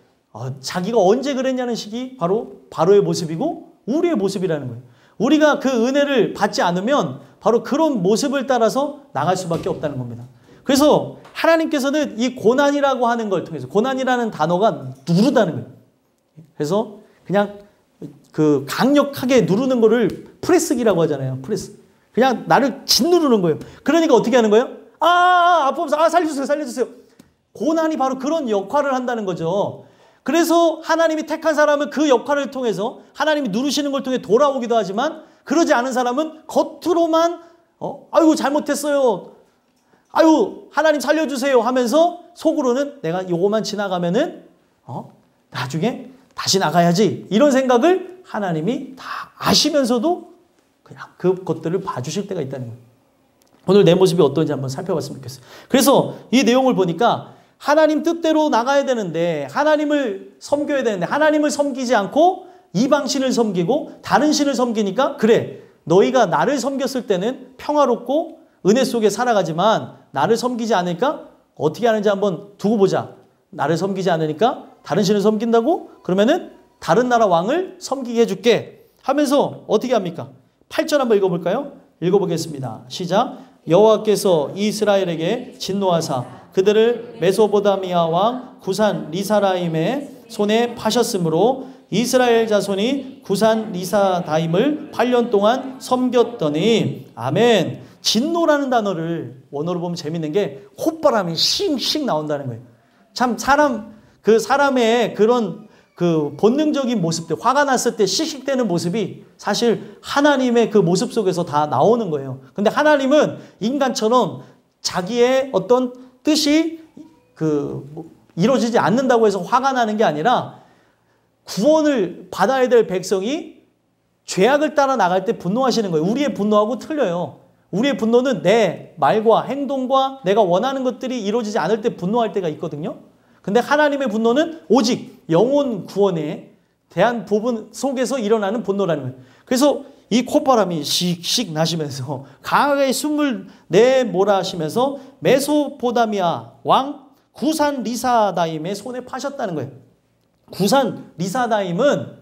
자기가 언제 그랬냐는 식이 바로 바로의 모습이고 우리의 모습이라는 거예요. 우리가 그 은혜를 받지 않으면 바로 그런 모습을 따라서 나갈 수밖에 없다는 겁니다. 그래서 하나님께서는 이 고난이라고 하는 걸 통해서 고난이라는 단어가 누르다는 거예요. 그래서 그냥 그 강력하게 누르는 거를 프레스기라고 하잖아요. 프레스. 그냥 나를 짓누르는 거예요. 그러니까 어떻게 하는 거예요? 아프면서 살려주세요. 고난이 바로 그런 역할을 한다는 거죠. 그래서 하나님이 택한 사람은 그 역할을 통해서 하나님이 누르시는 걸 통해 돌아오기도 하지만 그러지 않은 사람은 겉으로만 아이고 잘못했어요. 아유 하나님 살려주세요 하면서 속으로는 내가 요거만 지나가면은 나중에 다시 나가야지 이런 생각을 하나님이 다 아시면서도 그냥 그것들을 봐주실 때가 있다는 거예요. 오늘 내 모습이 어떤지 한번 살펴봤으면 좋겠어요. 그래서 이 내용을 보니까 하나님 뜻대로 나가야 되는데 하나님을 섬겨야 되는데 하나님을 섬기지 않고 이방신을 섬기고 다른 신을 섬기니까 그래 너희가 나를 섬겼을 때는 평화롭고 은혜 속에 살아가지만 나를 섬기지 않으니까 어떻게 하는지 한번 두고 보자. 나를 섬기지 않으니까 다른 신을 섬긴다고? 그러면은 다른 나라 왕을 섬기게 해줄게 하면서 어떻게 합니까? 8절 한번 읽어볼까요? 읽어보겠습니다. 시작. 여호와께서 이스라엘에게 진노하사 그들을 메소포다미아 왕 구산 리사라임의 손에 파셨으므로 이스라엘 자손이 구산 리사다임을 8년 동안 섬겼더니 아멘. 진노라는 단어를 원어로 보면 재밌는 게 콧바람이 싱싱 나온다는 거예요. 참 사람의 그런 그 본능적인 모습들, 화가 났을 때 씩씩대는 모습이 사실 하나님의 그 모습 속에서 다 나오는 거예요. 근데 하나님은 인간처럼 자기의 어떤 뜻이 이루어지지 않는다고 해서 화가 나는 게 아니라 구원을 받아야 될 백성이 죄악을 따라 나갈 때 분노하시는 거예요. 우리의 분노하고 틀려요. 우리의 분노는 내 말과 행동과 내가 원하는 것들이 이루어지지 않을 때 분노할 때가 있거든요. 근데 하나님의 분노는 오직 영혼 구원에 대한 부분 속에서 일어나는 분노라는 거예요. 그래서 이 콧바람이 씩씩 나시면서 강하게 숨을 내몰아시면서 메소포다미아 왕 구산 리사다임의 손에 파셨다는 거예요. 구산 리사다임은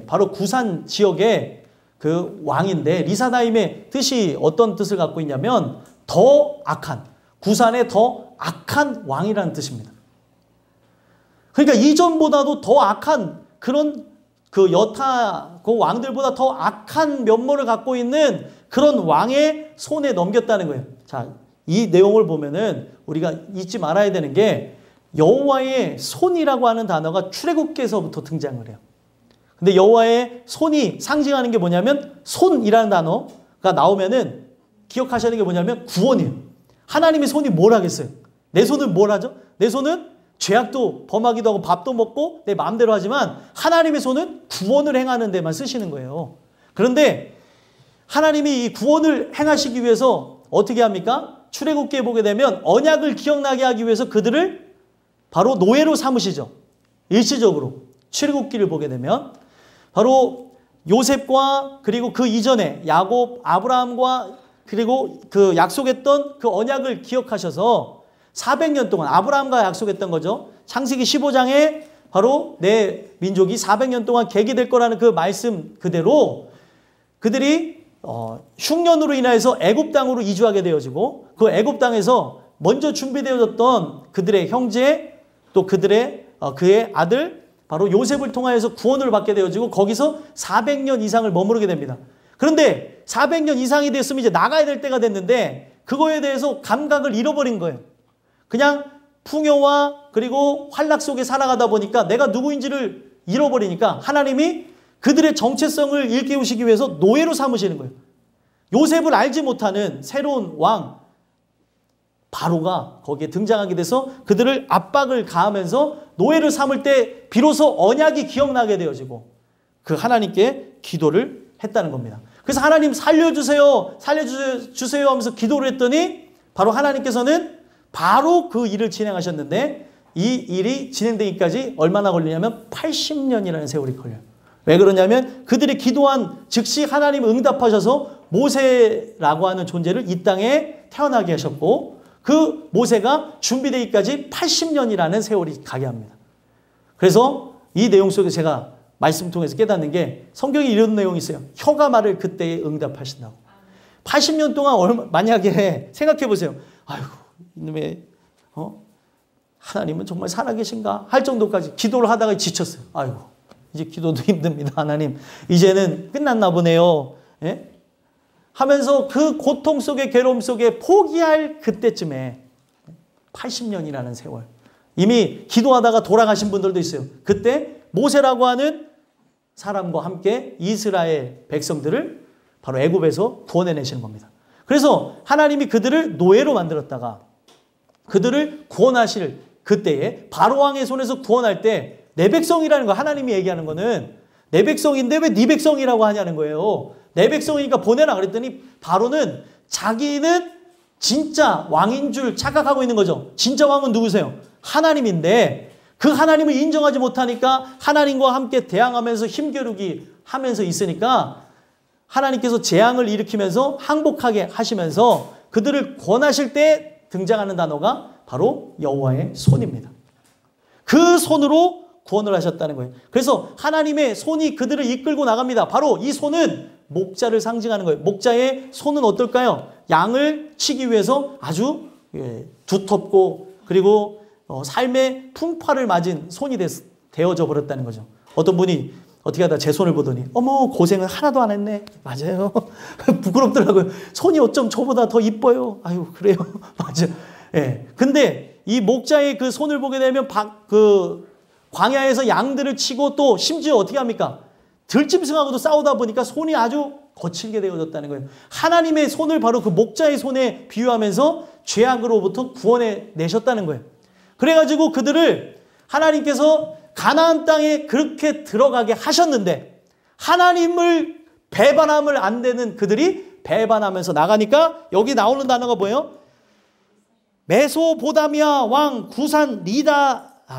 바로 구산 지역에 그 왕인데 리사다임의 뜻이 어떤 뜻을 갖고 있냐면 더 악한, 구산의 더 악한 왕이라는 뜻입니다. 그러니까 이전보다도 더 악한 그런 그 여타 그 왕들보다 더 악한 면모를 갖고 있는 그런 왕의 손에 넘겼다는 거예요. 자, 이 내용을 보면은 우리가 잊지 말아야 되는 게 여호와의 손이라고 하는 단어가 출애굽기에서부터 등장을 해요. 근데 여호와의 손이 상징하는 게 뭐냐면 손이라는 단어가 나오면은 기억하셔야 되는 게 뭐냐면 구원이에요. 하나님의 손이 뭘 하겠어요? 내 손은 뭘 하죠? 내 손은 죄악도 범하기도 하고 밥도 먹고 내 마음대로 하지만 하나님의 손은 구원을 행하는 데만 쓰시는 거예요. 그런데 하나님이 이 구원을 행하시기 위해서 어떻게 합니까? 출애굽기에 보게 되면 언약을 기억나게 하기 위해서 그들을 바로 노예로 삼으시죠. 일시적으로 출애굽기를 보게 되면 바로 요셉과 그리고 그 이전에 야곱, 아브라함과 그리고 그 약속했던 그 언약을 기억하셔서 400년 동안 아브라함과 약속했던 거죠. 창세기 15장에 바로 내 민족이 400년 동안 계기될 거라는 그 말씀 그대로 그들이 흉년으로 인하여서 애굽 땅으로 이주하게 되어지고 그 애굽 땅에서 먼저 준비되어졌던 그들의 형제 또 그들의 그의 아들 바로 요셉을 통하여서 구원을 받게 되어지고 거기서 400년 이상을 머무르게 됩니다. 그런데 400년 이상이 됐으면 이제 나가야 될 때가 됐는데 그거에 대해서 감각을 잃어버린 거예요. 그냥 풍요와 그리고 환락 속에 살아가다 보니까 내가 누구인지를 잃어버리니까 하나님이 그들의 정체성을 일깨우시기 위해서 노예로 삼으시는 거예요. 요셉을 알지 못하는 새로운 왕 바로가 거기에 등장하게 돼서 그들을 압박을 가하면서 노예를 삼을 때 비로소 언약이 기억나게 되어지고 그 하나님께 기도를 했다는 겁니다. 그래서 하나님 살려주세요, 살려주세요 하면서 기도를 했더니 바로 하나님께서는 바로 그 일을 진행하셨는데 이 일이 진행되기까지 얼마나 걸리냐면 80년이라는 세월이 걸려요. 왜 그러냐면 그들이 기도한 즉시 하나님 응답하셔서 모세라고 하는 존재를 이 땅에 태어나게 하셨고 그 모세가 준비되기까지 80년이라는 세월이 가게 합니다. 그래서 이 내용 속에 제가 말씀 통해서 깨닫는 게 성경에 이런 내용이 있어요. 혀가 말을 그때에 응답하신다고. 80년 동안 만약에 생각해 보세요. 아이고 이놈의 하나님은 정말 살아계신가 할 정도까지 기도를 하다가 지쳤어요. 아이고 이제 기도도 힘듭니다. 하나님 이제는 끝났나 보네요. 예? 하면서 그 고통 속에 괴로움 속에 포기할 그때쯤에 80년이라는 세월 이미 기도하다가 돌아가신 분들도 있어요. 그때 모세라고 하는 사람과 함께 이스라엘 백성들을 바로 애굽에서 구원해내시는 겁니다. 그래서 하나님이 그들을 노예로 만들었다가 그들을 구원하실 그때에 바로왕의 손에서 구원할 때 내 백성이라는 거 하나님이 얘기하는 거는 내 백성인데 왜 네 백성이라고 하냐는 거예요. 내 백성이니까 보내라 그랬더니 바로는 자기는 진짜 왕인 줄 착각하고 있는 거죠. 진짜 왕은 누구세요? 하나님인데 그 하나님을 인정하지 못하니까 하나님과 함께 대항하면서 힘겨루기 하면서 있으니까 하나님께서 재앙을 일으키면서 항복하게 하시면서 그들을 권하실 때 등장하는 단어가 바로 여호와의 손입니다. 그 손으로 구원을 하셨다는 거예요. 그래서 하나님의 손이 그들을 이끌고 나갑니다. 바로 이 손은 목자를 상징하는 거예요. 목자의 손은 어떨까요? 양을 치기 위해서 아주 두텁고 그리고 삶의 풍파를 맞은 손이 되어져 버렸다는 거죠. 어떤 분이 어떻게 하다 제 손을 보더니 어머 고생은 하나도 안 했네. 맞아요. 부끄럽더라고요. 손이 어쩜 저보다 더 이뻐요. 아유 그래요. 맞아요. 예. 근데 이 목자의 그 손을 보게 되면 그 광야에서 양들을 치고 또 심지어 어떻게 합니까? 들짐승하고도 싸우다 보니까 손이 아주 거칠게 되어졌다는 거예요. 하나님의 손을 바로 그 목자의 손에 비유하면서 죄악으로부터 구원해 내셨다는 거예요. 그래가지고 그들을 하나님께서 가나안 땅에 그렇게 들어가게 하셨는데 하나님을 배반함을 안 되는 그들이 배반하면서 나가니까 여기 나오는 단어가 뭐예요? 메소보다미아 왕 구산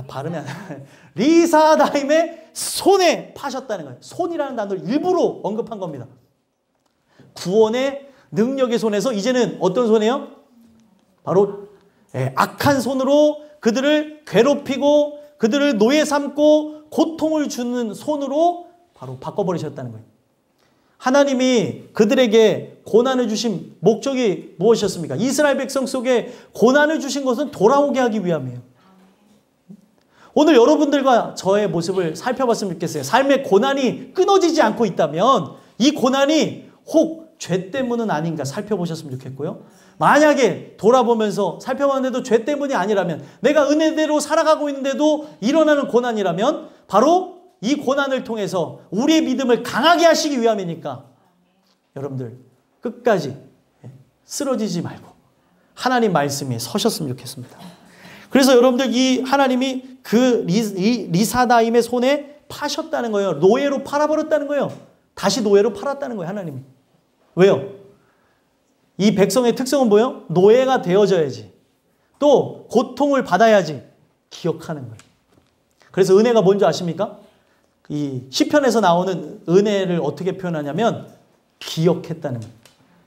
발음이 안 돼. 리사다임의 손에 파셨다는 거예요. 손이라는 단어를 일부러 언급한 겁니다. 구원의 능력의 손에서 이제는 어떤 손이에요? 바로 악한 손으로 그들을 괴롭히고 그들을 노예 삼고 고통을 주는 손으로 바로 바꿔버리셨다는 거예요. 하나님이 그들에게 고난을 주신 목적이 무엇이었습니까? 이스라엘 백성 속에 고난을 주신 것은 돌아오게 하기 위함이에요. 오늘 여러분들과 저의 모습을 살펴봤으면 좋겠어요. 삶의 고난이 끊어지지 않고 있다면 이 고난이 혹 죄 때문은 아닌가 살펴보셨으면 좋겠고요. 만약에 돌아보면서 살펴봤는데도 죄 때문이 아니라면, 내가 은혜대로 살아가고 있는데도 일어나는 고난이라면 바로 이 고난을 통해서 우리의 믿음을 강하게 하시기 위함이니까 여러분들 끝까지 쓰러지지 말고 하나님 말씀에 서셨으면 좋겠습니다. 그래서 여러분들 이 하나님이 그 리사다임의 손에 파셨다는 거예요. 노예로 팔아버렸다는 거예요. 다시 노예로 팔았다는 거예요. 하나님이. 왜요? 이 백성의 특성은 뭐예요? 노예가 되어져야지, 또 고통을 받아야지 기억하는 거예요. 그래서 은혜가 뭔지 아십니까? 이 시편에서 나오는 은혜를 어떻게 표현하냐면 기억했다는 거예요.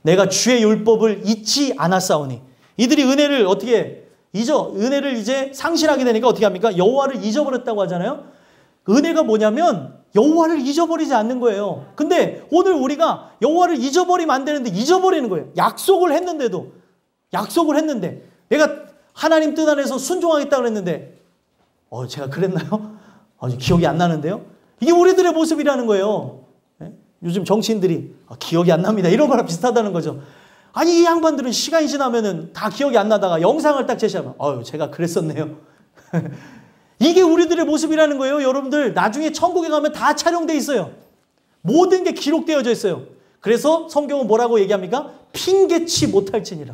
내가 주의 율법을 잊지 않았사오니. 이들이 은혜를 어떻게 잊어? 은혜를 이제 상실하게 되니까 어떻게 합니까? 여호와를 잊어버렸다고 하잖아요. 은혜가 뭐냐면 여호와를 잊어버리지 않는 거예요. 근데 오늘 우리가 여호와를 잊어버리면 안 되는데 잊어버리는 거예요. 약속을 했는데 내가 하나님 뜻 안에서 순종하겠다고 그랬는데 제가 그랬나요? 기억이 안 나는데요. 이게 우리들의 모습이라는 거예요. 요즘 정치인들이 기억이 안 납니다, 이런 거랑 비슷하다는 거죠. 아니, 이 양반들은 시간이 지나면은 다 기억이 안 나다가 영상을 딱 제시하면 제가 그랬었네요. 이게 우리들의 모습이라는 거예요. 여러분들 나중에 천국에 가면 다 촬영돼 있어요. 모든 게 기록되어져 있어요. 그래서 성경은 뭐라고 얘기합니까? 핑계치 못할지니라.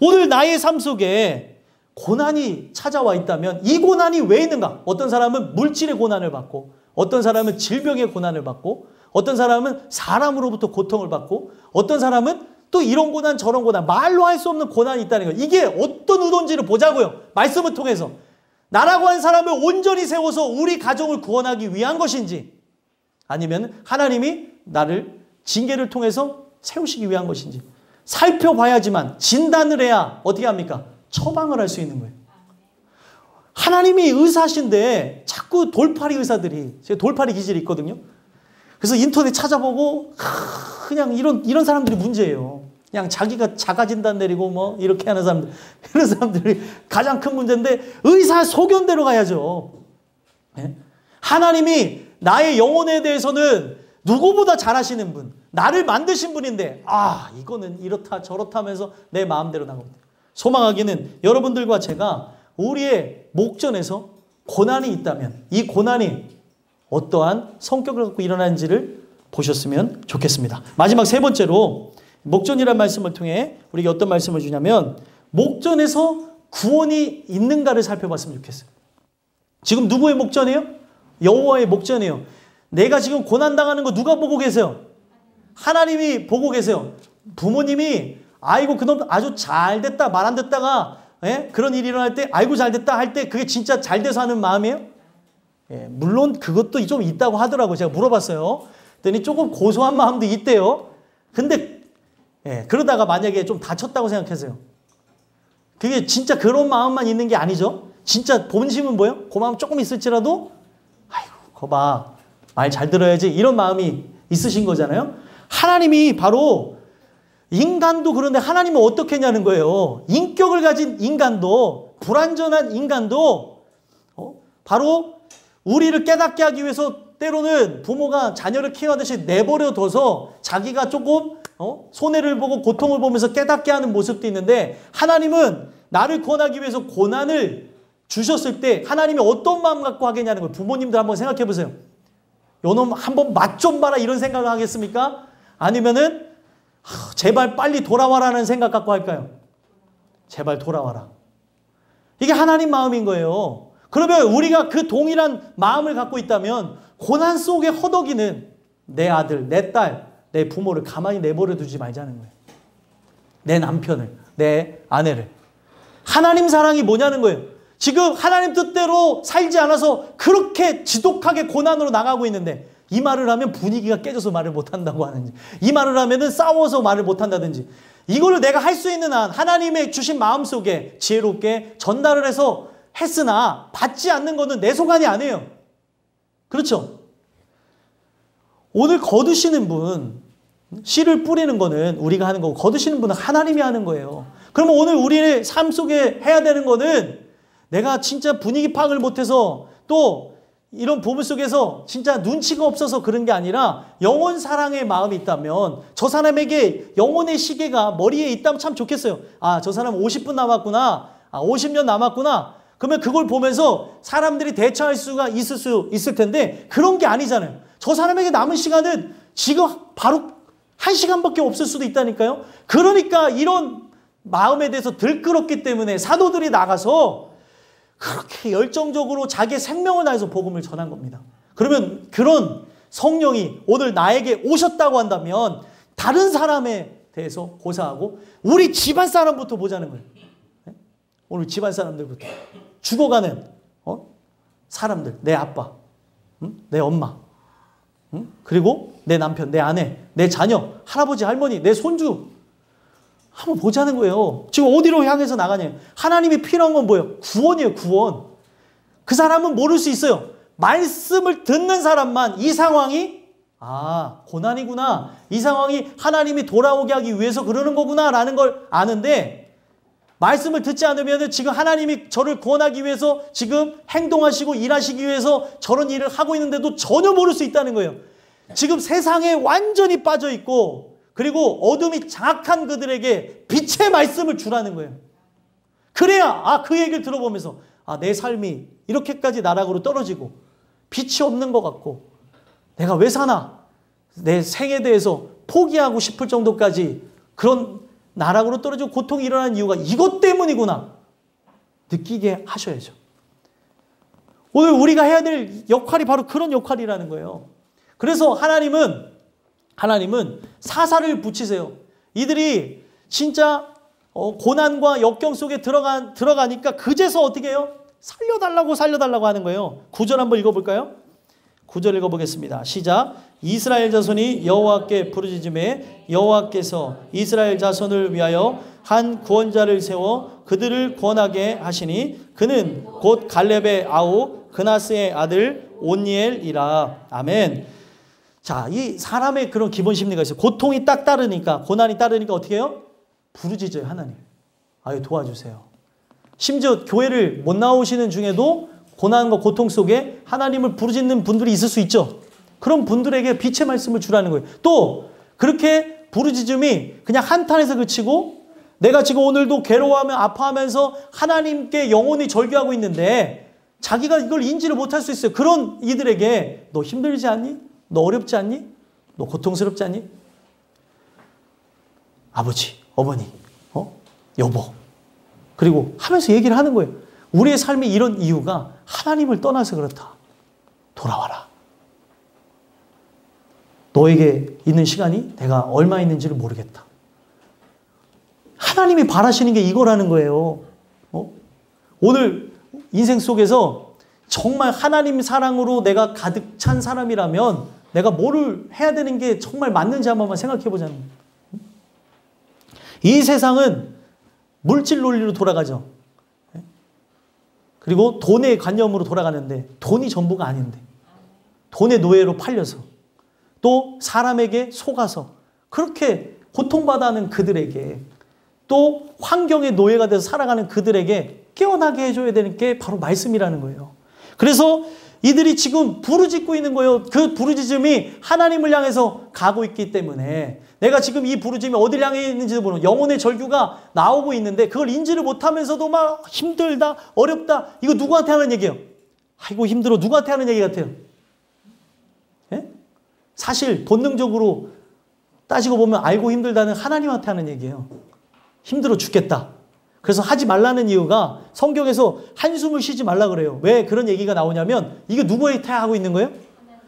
오늘 나의 삶 속에 고난이 찾아와 있다면 이 고난이 왜 있는가? 어떤 사람은 물질의 고난을 받고, 어떤 사람은 질병의 고난을 받고, 어떤 사람은 사람으로부터 고통을 받고, 어떤 사람은 또 이런 고난 저런 고난, 말로 할 수 없는 고난이 있다는 거예요. 이게 어떤 의도인지를 보자고요. 말씀을 통해서. 나라고 한 사람을 온전히 세워서 우리 가정을 구원하기 위한 것인지, 아니면 하나님이 나를 징계를 통해서 세우시기 위한 것인지 살펴봐야지만, 진단을 해야 어떻게 합니까? 처방을 할 수 있는 거예요. 하나님이 의사신데 자꾸 돌팔이 의사들이, 제가 돌팔이 기질이 있거든요. 그래서 인터넷 찾아보고 그냥 이런 사람들이 문제예요. 그냥 자기가 자가 진단 내리고 뭐 이렇게 하는 사람들, 이런 사람들이 가장 큰 문제인데 의사 소견대로 가야죠. 네? 하나님이 나의 영혼에 대해서는 누구보다 잘 아시는 분, 나를 만드신 분인데 이거는 이렇다 저렇다 하면서 내 마음대로 나갑니다. 소망하기는 여러분들과 제가 우리의 목전에서 고난이 있다면 이 고난이 어떠한 성격을 갖고 일어나는지를 보셨으면 좋겠습니다. 마지막 세 번째로 목전이라는 말씀을 통해 우리에게 어떤 말씀을 주냐면, 목전에서 구원이 있는가를 살펴봤으면 좋겠어요. 지금 누구의 목전이에요? 여호와의 목전이에요. 내가 지금 고난당하는 거 누가 보고 계세요? 하나님이 보고 계세요. 부모님이 아이고 그놈 아주 잘됐다 말 안 듣다가 그런 일이 일어날 때 아이고 잘됐다 할 때 그게 진짜 잘돼서 하는 마음이에요? 물론 그것도 좀 있다고 하더라고요. 제가 물어봤어요. 그랬더니 조금 고소한 마음도 있대요. 근데 그러다가 만약에 좀 다쳤다고 생각하세요. 그게 진짜 그런 마음만 있는 게 아니죠. 진짜 본심은 뭐예요? 그 마음 조금 있을지라도 아이고 거봐 말 잘 들어야지, 이런 마음이 있으신 거잖아요. 하나님이 바로, 인간도 그런데 하나님은 어떻게 했냐는 거예요. 인격을 가진 인간도, 불완전한 인간도 바로 우리를 깨닫게 하기 위해서 때로는 부모가 자녀를 키워하듯이 내버려둬서 자기가 조금 손해를 보고 고통을 보면서 깨닫게 하는 모습도 있는데, 하나님은 나를 구원하기 위해서 고난을 주셨을 때 하나님이 어떤 마음 갖고 하겠냐는 거예요. 부모님들 한번 생각해 보세요. 요놈 한번 맛 좀 봐라 이런 생각을 하겠습니까? 아니면은 제발 빨리 돌아와라는 생각 갖고 할까요? 제발 돌아와라. 이게 하나님 마음인 거예요. 그러면 우리가 그 동일한 마음을 갖고 있다면 고난 속에 허덕이는 내 아들, 내 딸, 내 부모를 가만히 내버려 두지 말자는 거예요. 내 남편을, 내 아내를. 하나님 사랑이 뭐냐는 거예요. 지금 하나님 뜻대로 살지 않아서 그렇게 지독하게 고난으로 나가고 있는데, 이 말을 하면 분위기가 깨져서 말을 못한다고 하는지, 이 말을 하면 싸워서 말을 못한다든지, 이걸 내가 할 수 있는 한 하나님의 주신 마음속에 지혜롭게 전달을 해서 했으나 받지 않는 것은 내 소관이 아니에요. 그렇죠? 오늘 거두시는 분, 씨를 뿌리는 거는 우리가 하는 거고 거두시는 분은 하나님이 하는 거예요. 그러면 오늘 우리의 삶 속에 해야 되는 거는 내가 진짜 분위기 파악을 못해서 또 이런 부분 속에서 진짜 눈치가 없어서 그런 게 아니라 영원 사랑의 마음이 있다면 저 사람에게 영혼의 시계가 머리에 있다면 참 좋겠어요. 아, 저 사람 50분 남았구나. 아, 50년 남았구나. 그러면 그걸 보면서 사람들이 대처할 수가 있을 텐데 그런 게 아니잖아요. 저 사람에게 남은 시간은 지금 바로 1시간밖에 없을 수도 있다니까요. 그러니까 이런 마음에 대해서 들끓었기 때문에 사도들이 나가서 그렇게 열정적으로 자기의 생명을 다해서 복음을 전한 겁니다. 그러면 그런 성령이 오늘 나에게 오셨다고 한다면 다른 사람에 대해서 고사하고 우리 집안 사람부터 보자는 거예요. 오늘 집안 사람들부터. 죽어가는 사람들, 내 아빠, 내 엄마, 그리고 내 남편, 내 아내, 내 자녀, 할아버지, 할머니, 내 손주 한번 보자는 거예요. 지금 어디로 향해서 나가냐면 하나님이 필요한 건 뭐예요? 구원이에요. 구원. 그 사람은 모를 수 있어요. 말씀을 듣는 사람만 이 상황이 고난이구나. 이 상황이 하나님이 돌아오게 하기 위해서 그러는 거구나 라는 걸 아는데 말씀을 듣지 않으면 지금 하나님이 저를 구원하기 위해서 지금 행동하시고 일하시기 위해서 저런 일을 하고 있는데도 전혀 모를 수 있다는 거예요. 지금 세상에 완전히 빠져 있고 그리고 어둠이 장악한 그들에게 빛의 말씀을 주라는 거예요. 그래야 그 얘기를 들어보면서 내 삶이 이렇게까지 나락으로 떨어지고 빛이 없는 것 같고 내가 왜 사나? 내 생에 대해서 포기하고 싶을 정도까지 그런 나락으로 떨어지고 고통이 일어나는 이유가 이것 때문이구나 느끼게 하셔야죠. 오늘 우리가 해야 될 역할이 바로 그런 역할이라는 거예요. 그래서 하나님은 사사를 붙이세요. 이들이 진짜 고난과 역경 속에 들어가니까 그제서 어떻게 해요? 살려달라고 하는 거예요. 9절 한번 읽어볼까요? 9절 읽어보겠습니다. 시작. 이스라엘 자손이 여호와께 부르짖음에 여호와께서 이스라엘 자손을 위하여 한 구원자를 세워 그들을 구원하게 하시니 그는 곧 갈렙의 아우 그나스의 아들 온니엘이라. 아멘. 자, 이 사람의 그런 기본 심리가 있어요. 고통이 딱 따르니까, 고난이 따르니까 어떻게 해요? 부르짖어요, 하나님. 아유, 도와주세요. 심지어 교회를 못 나오시는 중에도 고난과 고통 속에 하나님을 부르짖는 분들이 있을 수 있죠. 그런 분들에게 빛의 말씀을 주라는 거예요. 또 그렇게 부르짖음이 그냥 한탄에서 그치고 내가 지금 오늘도 괴로워하며 아파하면서 하나님께 영혼이 절규하고 있는데 자기가 이걸 인지를 못할 수 있어요. 그런 이들에게 너 힘들지 않니? 너 어렵지 않니? 너 고통스럽지 않니? 아버지, 어머니, 여보. 그리고 하면서 얘기를 하는 거예요. 우리의 삶이 이런 이유가 하나님을 떠나서 그렇다. 돌아와라. 너에게 있는 시간이 내가 얼마 있는지를 모르겠다. 하나님이 바라시는 게 이거라는 거예요. 오늘 인생 속에서 정말 하나님 사랑으로 내가 가득 찬 사람이라면 내가 뭐를 해야 되는 게 정말 맞는지 한 번만 생각해 보자는 거예요. 이 세상은 물질 논리로 돌아가죠. 그리고 돈의 관념으로 돌아가는데 돈이 전부가 아닌데 돈의 노예로 팔려서 또 사람에게 속아서 그렇게 고통받아하는 그들에게 또 환경의 노예가 돼서 살아가는 그들에게 깨어나게 해줘야 되는 게 바로 말씀이라는 거예요. 그래서 이들이 지금 부르짖고 있는 거예요. 그 부르짖음이 하나님을 향해서 가고 있기 때문에 내가 지금 이 부르짖음이 어디를 향해 있는지도 모르고 영혼의 절규가 나오고 있는데 그걸 인지를 못하면서도 막 힘들다, 어렵다. 이거 누구한테 하는 얘기예요? 아이고 힘들어. 누구한테 하는 얘기 같아요? 예? 사실 본능적으로 따지고 보면 알고 힘들다는 하나님한테 하는 얘기예요. 힘들어 죽겠다. 그래서 하지 말라는 이유가 성경에서 한숨을 쉬지 말라 그래요. 왜 그런 얘기가 나오냐면 이게 누구한테 하고 있는 거예요?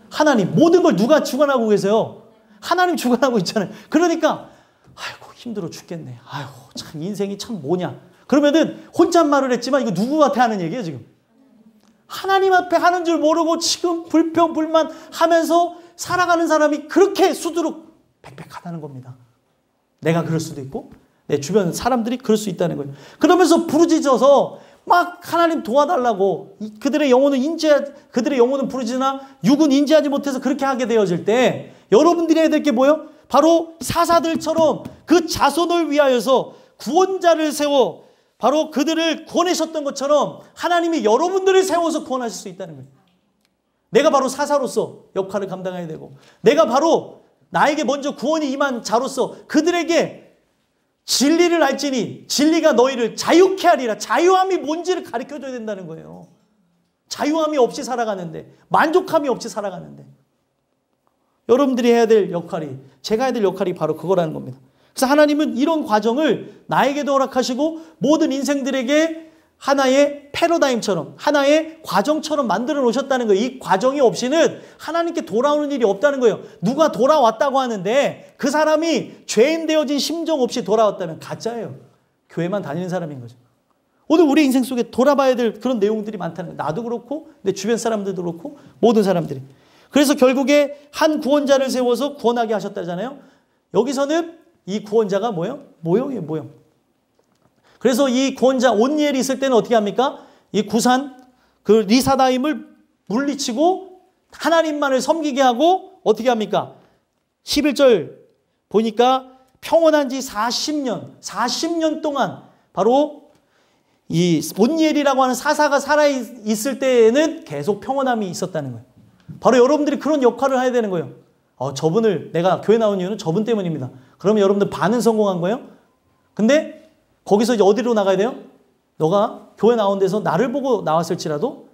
하나님. 모든 걸 누가 주관하고 계세요? 하나님 주관하고 있잖아요. 그러니까 아이고 힘들어 죽겠네. 아이고 참 인생이 참 뭐냐. 그러면은 혼잣말을 했지만 이거 누구한테 하는 얘기예요 지금? 하나님 앞에 하는 줄 모르고 지금 불평 불만 하면서 살아가는 사람이 그렇게 수두룩 빽빽하다는 겁니다. 내가 그럴 수도 있고 내 주변 사람들이 그럴 수 있다는 거예요. 그러면서 부르짖어서 막 하나님 도와달라고 그들의 영혼은 부르짖으나 육은 인지하지 못해서 그렇게 하게 되어질 때 여러분들이 해야 될 게 뭐예요? 바로 사사들처럼 그 자손을 위하여서 구원자를 세워 바로 그들을 구원하셨던 것처럼 하나님이 여러분들을 세워서 구원하실 수 있다는 거예요. 내가 바로 사사로서 역할을 감당해야 되고, 내가 바로 나에게 먼저 구원이 임한 자로서 그들에게 진리를 알지니 진리가 너희를 자유케 하리라. 자유함이 뭔지를 가르쳐줘야 된다는 거예요. 자유함이 없이 살아가는데, 만족함이 없이 살아가는데, 여러분들이 해야 될 역할이, 제가 해야 될 역할이 바로 그거라는 겁니다. 그래서 하나님은 이런 과정을 나에게도 허락하시고 모든 인생들에게 하나의 패러다임처럼, 하나의 과정처럼 만들어 놓으셨다는 거예요. 이 과정이 없이는 하나님께 돌아오는 일이 없다는 거예요. 누가 돌아왔다고 하는데 그 사람이 죄인 되어진 심정 없이 돌아왔다면 가짜예요. 교회만 다니는 사람인 거죠. 오늘 우리 인생 속에 돌아봐야 될 그런 내용들이 많다는 거예요. 나도 그렇고 내 주변 사람들도 그렇고 모든 사람들이. 그래서 결국에 한 구원자를 세워서 구원하게 하셨다잖아요. 여기서는 이 구원자가 뭐예요? 모형이에요, 모형. 그래서 이 구원자 온니엘이 있을 때는 어떻게 합니까? 이 구산, 그 리사다임을 물리치고 하나님만을 섬기게 하고 어떻게 합니까? 11절 보니까 평온한 지 40년 동안 바로 이 온니엘이라고 하는 사사가 살아있을 때에는 계속 평온함이 있었다는 거예요. 바로 여러분들이 그런 역할을 해야 되는 거예요. 저분을, 내가 교회 나온 이유는 저분 때문입니다. 그러면 여러분들 반은 성공한 거예요? 근데 거기서 이제 어디로 나가야 돼요? 너가 교회 나온 데서 나를 보고 나왔을지라도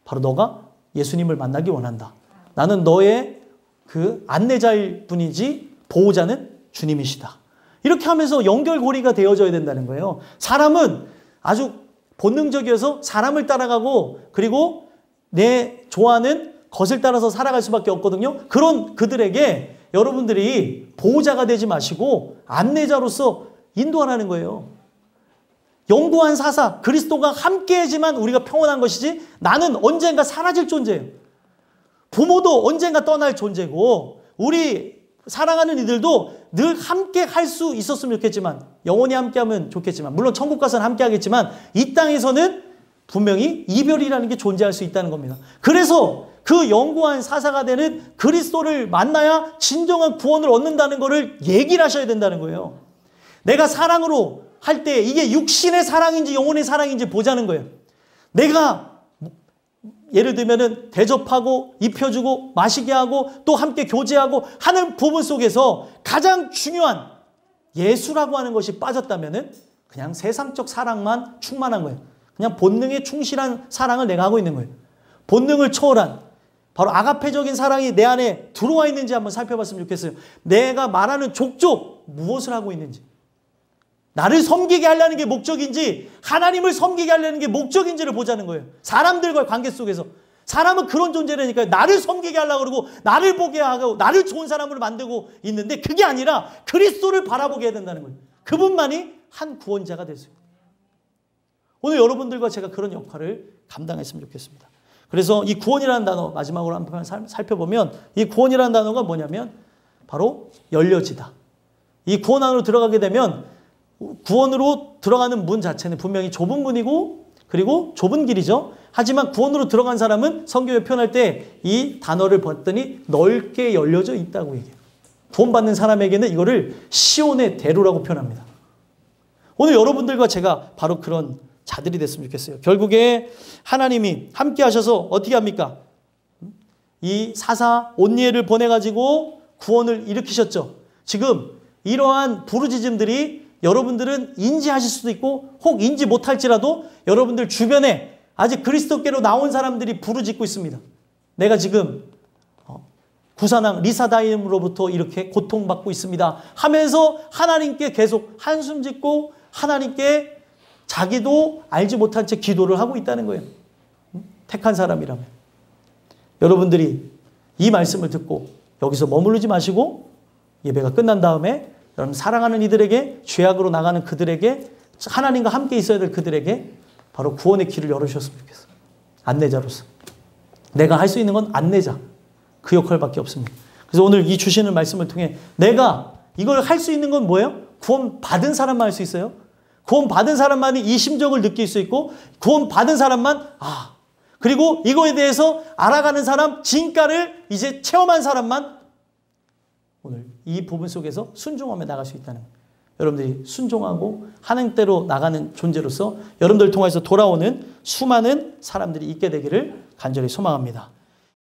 바로 너가 예수님을 만나기 원한다. 나는 너의 그 안내자일 뿐이지 보호자는 주님이시다. 이렇게 하면서 연결고리가 되어져야 된다는 거예요. 사람은 아주 본능적이어서 사람을 따라가고 그리고 내 좋아하는 것을 따라서 살아갈 수밖에 없거든요. 그런 그들에게 여러분들이 보호자가 되지 마시고 안내자로서 인도하라는 거예요. 영구한 사사, 그리스도가 함께해야지만 우리가 평온한 것이지 나는 언젠가 사라질 존재예요. 부모도 언젠가 떠날 존재고 우리 사랑하는 이들도 늘 함께 할 수 있었으면 좋겠지만 영원히 함께하면 좋겠지만 물론 천국 가서는 함께 하겠지만 이 땅에서는 분명히 이별이라는 게 존재할 수 있다는 겁니다. 그래서 그 영구한 사사가 되는 그리스도를 만나야 진정한 구원을 얻는다는 것을 얘기를 하셔야 된다는 거예요. 내가 사랑으로 할 때 이게 육신의 사랑인지 영혼의 사랑인지 보자는 거예요. 내가 예를 들면은 대접하고 입혀주고 마시게 하고 또 함께 교제하고 하는 부분 속에서 가장 중요한 예수라고 하는 것이 빠졌다면은 그냥 세상적 사랑만 충만한 거예요. 그냥 본능에 충실한 사랑을 내가 하고 있는 거예요. 본능을 초월한 바로 아가페적인 사랑이 내 안에 들어와 있는지 한번 살펴봤으면 좋겠어요. 내가 말하는 족족 무엇을 하고 있는지. 나를 섬기게 하려는 게 목적인지 하나님을 섬기게 하려는 게 목적인지를 보자는 거예요. 사람들과의 관계 속에서. 사람은 그런 존재라니까요. 나를 섬기게 하려고 그러고 나를 보게 하고 나를 좋은 사람으로 만들고 있는데 그게 아니라 그리스도를 바라보게 해야 된다는 거예요. 그분만이 한 구원자가 될 수 있어요. 오늘 여러분들과 제가 그런 역할을 감당했으면 좋겠습니다. 그래서 이 구원이라는 단어 마지막으로 한번 살펴보면 이 구원이라는 단어가 뭐냐면 바로 열려지다. 이 구원 안으로 들어가게 되면 구원으로 들어가는 문 자체는 분명히 좁은 문이고 그리고 좁은 길이죠. 하지만 구원으로 들어간 사람은 성경에 표현할 때 이 단어를 봤더니 넓게 열려져 있다고 얘기해요. 구원받는 사람에게는 이거를 시온의 대로라고 표현합니다. 오늘 여러분들과 제가 바로 그런 자들이 됐으면 좋겠어요. 결국에 하나님이 함께 하셔서 어떻게 합니까? 이 사사 온니엘을 보내가지고 구원을 일으키셨죠. 지금 이러한 부르짖음들이 여러분들은 인지하실 수도 있고 혹 인지 못할지라도 여러분들 주변에 아직 그리스도께로 나온 사람들이 부르짖고 있습니다. 내가 지금 구산왕 리사다임으로부터 이렇게 고통받고 있습니다 하면서 하나님께 계속 한숨 짓고 하나님께 자기도 알지 못한 채 기도를 하고 있다는 거예요. 택한 사람이라면. 여러분들이 이 말씀을 듣고 여기서 머무르지 마시고 예배가 끝난 다음에 여러분 사랑하는 이들에게 죄악으로 나가는 그들에게 하나님과 함께 있어야 될 그들에게 바로 구원의 길을 열어주셨으면 좋겠어요. 안내자로서. 내가 할 수 있는 건 안내자. 그 역할밖에 없습니다. 그래서 오늘 이 주시는 말씀을 통해 내가 이걸 할 수 있는 건 뭐예요? 구원 받은 사람만 할 수 있어요. 구원 받은 사람만이 이 심정을 느낄 수 있고 구원 받은 사람만 그리고 이거에 대해서 알아가는 사람 진가를 이제 체험한 사람만 이 부분 속에서 순종하며 나갈 수 있다는 거예요. 여러분들이 순종하고 하나님 대로 나가는 존재로서 여러분들 통해서 돌아오는 수많은 사람들이 있게 되기를 간절히 소망합니다.